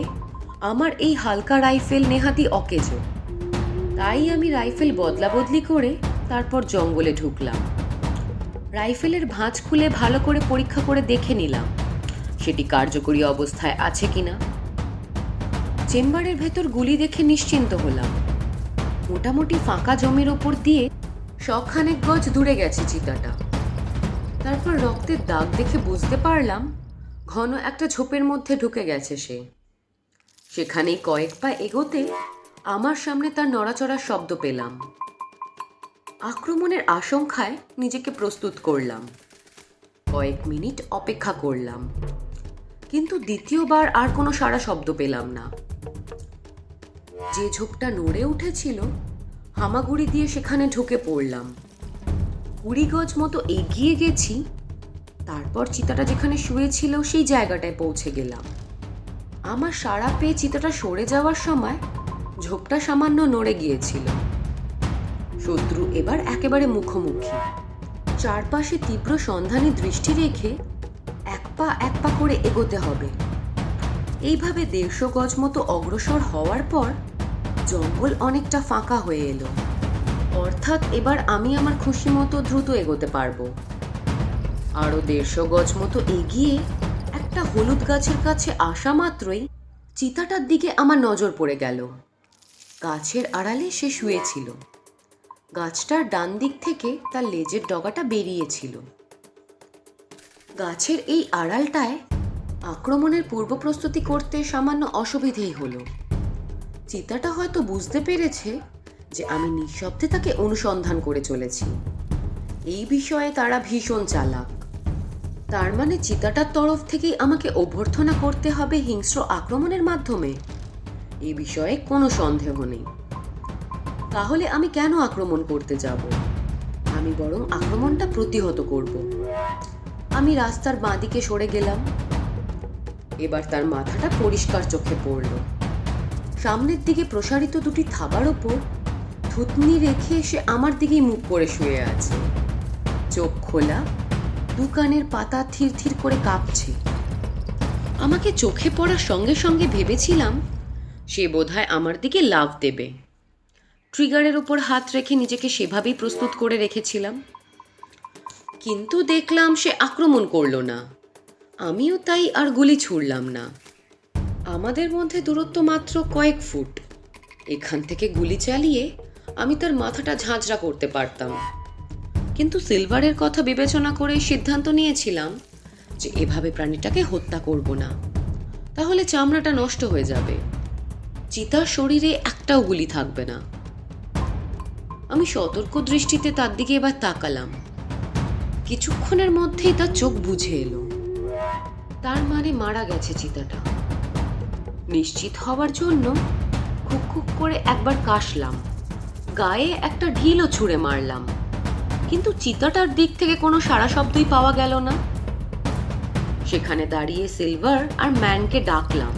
আমার এই হালকা রাইফেল নেহাতি অকেজো। তাই আমি রাইফেল বদলা বদলি করে তারপর জঙ্গলে ঢুকলাম। রাইফেলের ভাঁজ খুলে ভালো করে পরীক্ষা করে দেখে নিলাম সেটি কার্যকরী অবস্থায় আছে কিনা। চেম্বারের ভেতর গুলি দেখে নিশ্চিন্ত হলাম। মোটামুটি ফাঁকা জমির ওপর দিয়ে শখানেক গজ দূরে গেছে চিতাটা। তারপর রক্তের দাগ দেখে বুঝতে পারলাম ঘন একটা ঝোপের মধ্যে ঢুকে গেছে সে। সেখানেই কয়েক পা এগোতে আমার সামনে তার নড়াচড়ার শব্দ পেলাম। আক্রমণের আশঙ্কায় নিজেকে প্রস্তুত করলাম। কয়েক মিনিট অপেক্ষা করলাম, কিন্তু দ্বিতীয়বার আর কোনো সাড়া শব্দ পেলাম না। যে ঝোপটা নড়ে উঠেছিল হামাগুড়ি দিয়ে সেখানে ঢুকে পড়লাম। 20 গজ মতো এগিয়ে গেছি। তারপর চিতাটা যেখানে শুয়েছিল সেই জায়গাটায় পৌঁছে গেলাম। আমার সাড়া পেয়ে চিতাটা সরে যাওয়ার সময় ঝোপটা সামান্য নড়ে গিয়েছিল। শত্রু এবার একেবারে মুখোমুখি। চারপাশে তীব্র সন্ধানী দৃষ্টি রেখে এক পা করে এগোতে হবে। এইভাবে 150 গজ মতো অগ্রসর হওয়ার পর জঙ্গল অনেকটা ফাঁকা হয়ে এলো। অর্থাৎ এবার আমি আমার খুশি মতো দ্রুত এগোতে পারবো। আরো 150 গজ মতো এগিয়ে একটা হলুদ গাছের কাছে আসা মাত্রই চিতাটার দিকে আমার নজর পড়ে গেল। গাছের আড়ালে সে শুয়েছিল। গাছটার ডান দিক থেকে তার লেজের ডগাটা বেরিয়েছিল। গাছের এই আড়ালটায় আক্রমণের পূর্ব প্রস্তুতি করতে সামান্য অসুবিধেই হলো। চিতাটা হয়তো বুঝতে পেরেছে যে আমি নিঃশব্দে তাকে অনুসন্ধান করে চলেছি। এই বিষয়ে তারা ভীষণ চালাক। তার মানে চিতাটার তরফ থেকেই আমাকে অভ্যর্থনা করতে হবে হিংস্র আক্রমণের মাধ্যমে। এই বিষয়ে কোনো সন্দেহ নেই। তাহলে আমি কেন আক্রমণ করতে যাব? আমি বরং আক্রমণটা প্রতিহত করব। আমি রাস্তার বাঁদিকে সরে গেলাম। এবার তার মাথাটা পরিষ্কার চোখে পড়ল। সামনের দিকে প্রসারিত দুটি থাবার ওপর থুতনি রেখে সে আমার দিকেই মুখ করে শুয়ে আছে। চোখ খোলা, দু কানের পাতা থির থির করে কাঁপছে। আমাকে চোখে পড়ার সঙ্গে সঙ্গে ভেবেছিলাম সে বোধহয় আমার দিকে লাফ দেবে। ট্রিগারের উপর হাত রেখে নিজেকে সেভাবেই প্রস্তুত করে রেখেছিলাম। কিন্তু দেখলাম সে আক্রমণ করল না। আমিও তাই আর গুলি ছুড়লাম না। আমাদের মধ্যে দূরত্ব মাত্র কয়েক ফুট। এখান থেকে গুলি চালিয়ে আমি তার মাথাটা ঝাঁঝরা করতে পারতাম। কিন্তু সিলভারের কথা বিবেচনা করে সিদ্ধান্ত নিয়েছিলাম যে এভাবে প্রাণীটাকে হত্যা করব না, তাহলে চামড়াটা নষ্ট হয়ে যাবে। চিতার শরীরে একটাও গুলি থাকবে না। আমি সতর্ক দৃষ্টিতে তার দিকে এবার তাকালাম। কিছুক্ষণের মধ্যেই তার চোখ বুঝে এলো। তার মানে মারা গেছে চিতাটা। নিশ্চিত হওয়ার জন্য খুক খুক করে একবার কাশলাম। গায়ে একটা ঢিলও ছুঁড়ে মারলাম, কিন্তু চিতাটার দিক থেকে কোনো সাড়া শব্দই পাওয়া গেল না। সেখানে দাঁড়িয়ে সিলভার আর ম্যানকে ডাকলাম।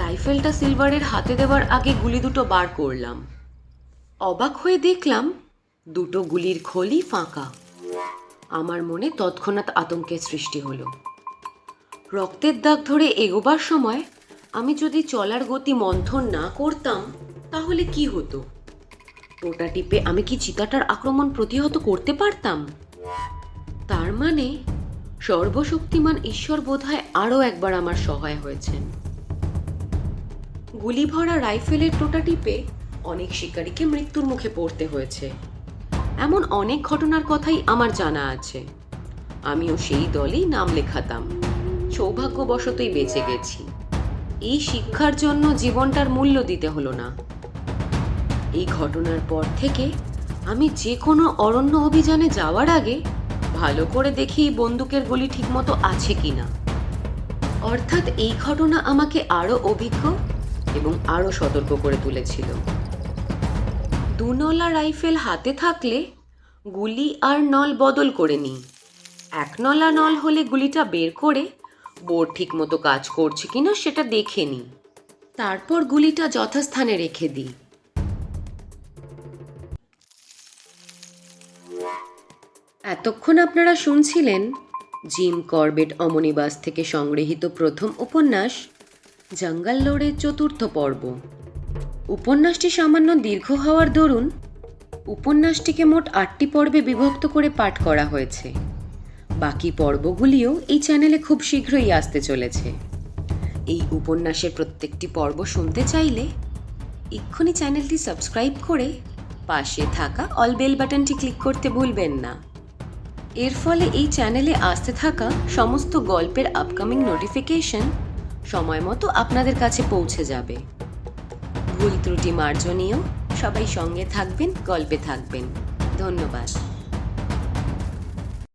রাইফেলটা সিলভারের হাতে দেওয়ার আগে গুলি দুটো বার করলাম। অবাক হয়ে দেখলাম দুটো গুলির খোলই ফাঁকা। আমার মনে তৎক্ষণাৎ আতঙ্কের সৃষ্টি হলো। রক্তের দাগ ধরে এগোবার সময় আমি যদি চলার গতি মন্থন না করতাম তাহলে কি হতো? টোটা টিপে আমি কি চিতাটার আক্রমণ প্রতিহত করতে পারতাম? তার মানে সর্বশক্তিমান ঈশ্বর বোধহয় আরও একবার আমার সহায় হয়েছেন। গুলি ভরা রাইফেলের টোটা টিপে অনেক শিকারীকে মৃত্যুর মুখে পড়তে হয়েছে। এমন অনেক ঘটনার কথাই আমার জানা আছে। আমিও সেই দলেই নাম লেখাতাম। সৌভাগ্যবশতই বেঁচে গেছি। এই শিক্ষার জন্য জীবনটার মূল্য দিতে হলো না। এই ঘটনার পর থেকে আমি যে কোনো অরণ্য অভিযানে যাওয়ার আগে ভালো করে দেখি বন্দুকের গুলি ঠিকমতো আছে কিনা। অর্থাৎ এই ঘটনা আমাকে আরো অভিজ্ঞ এবং আরো সতর্ক করে তুলেছিল। দুনলা রাইফেল হাতে থাকলে গুলি আর নল বদল করে নিই। এক নলা নল হলে গুলিটা বের করে বোর ঠিকমতো কাজ করছে কিনা সেটা দেখে নিই। তারপর গুলিটা যথাস্থানে রেখে দিই। এতক্ষণ আপনারা শুনছিলেন জিম করবেট অমনিবাস থেকে সংগৃহীত প্রথম উপন্যাস জঙ্গল লড়ের ৪র্থ পর্ব। উপন্যাসটি সামান্য দীর্ঘ হওয়ার দরুন উপন্যাসটিকে মোট ৮টি পর্বে বিভক্ত করে পাঠ করা হয়েছে। বাকি পর্বগুলিও এই চ্যানেলে খুব শীঘ্রই আসতে চলেছে। এই উপন্যাসের প্রত্যেকটি পর্ব শুনতে চাইলে এক্ষুনি চ্যানেলটি সাবস্ক্রাইব করে পাশে থাকা অল বেল বাটনটি ক্লিক করতে ভুলবেন না। এর ফলে এই চ্যানেলে আসতে থাকা সমস্ত গল্পের আপকামিং নোটিফিকেশন সময় মতো আপনাদের কাছে পৌঁছে যাবে। ভুল ত্রুটি মার্জনীয়। সবাই সঙ্গে থাকবেন, গল্পে থাকবেন। ধন্যবাদ।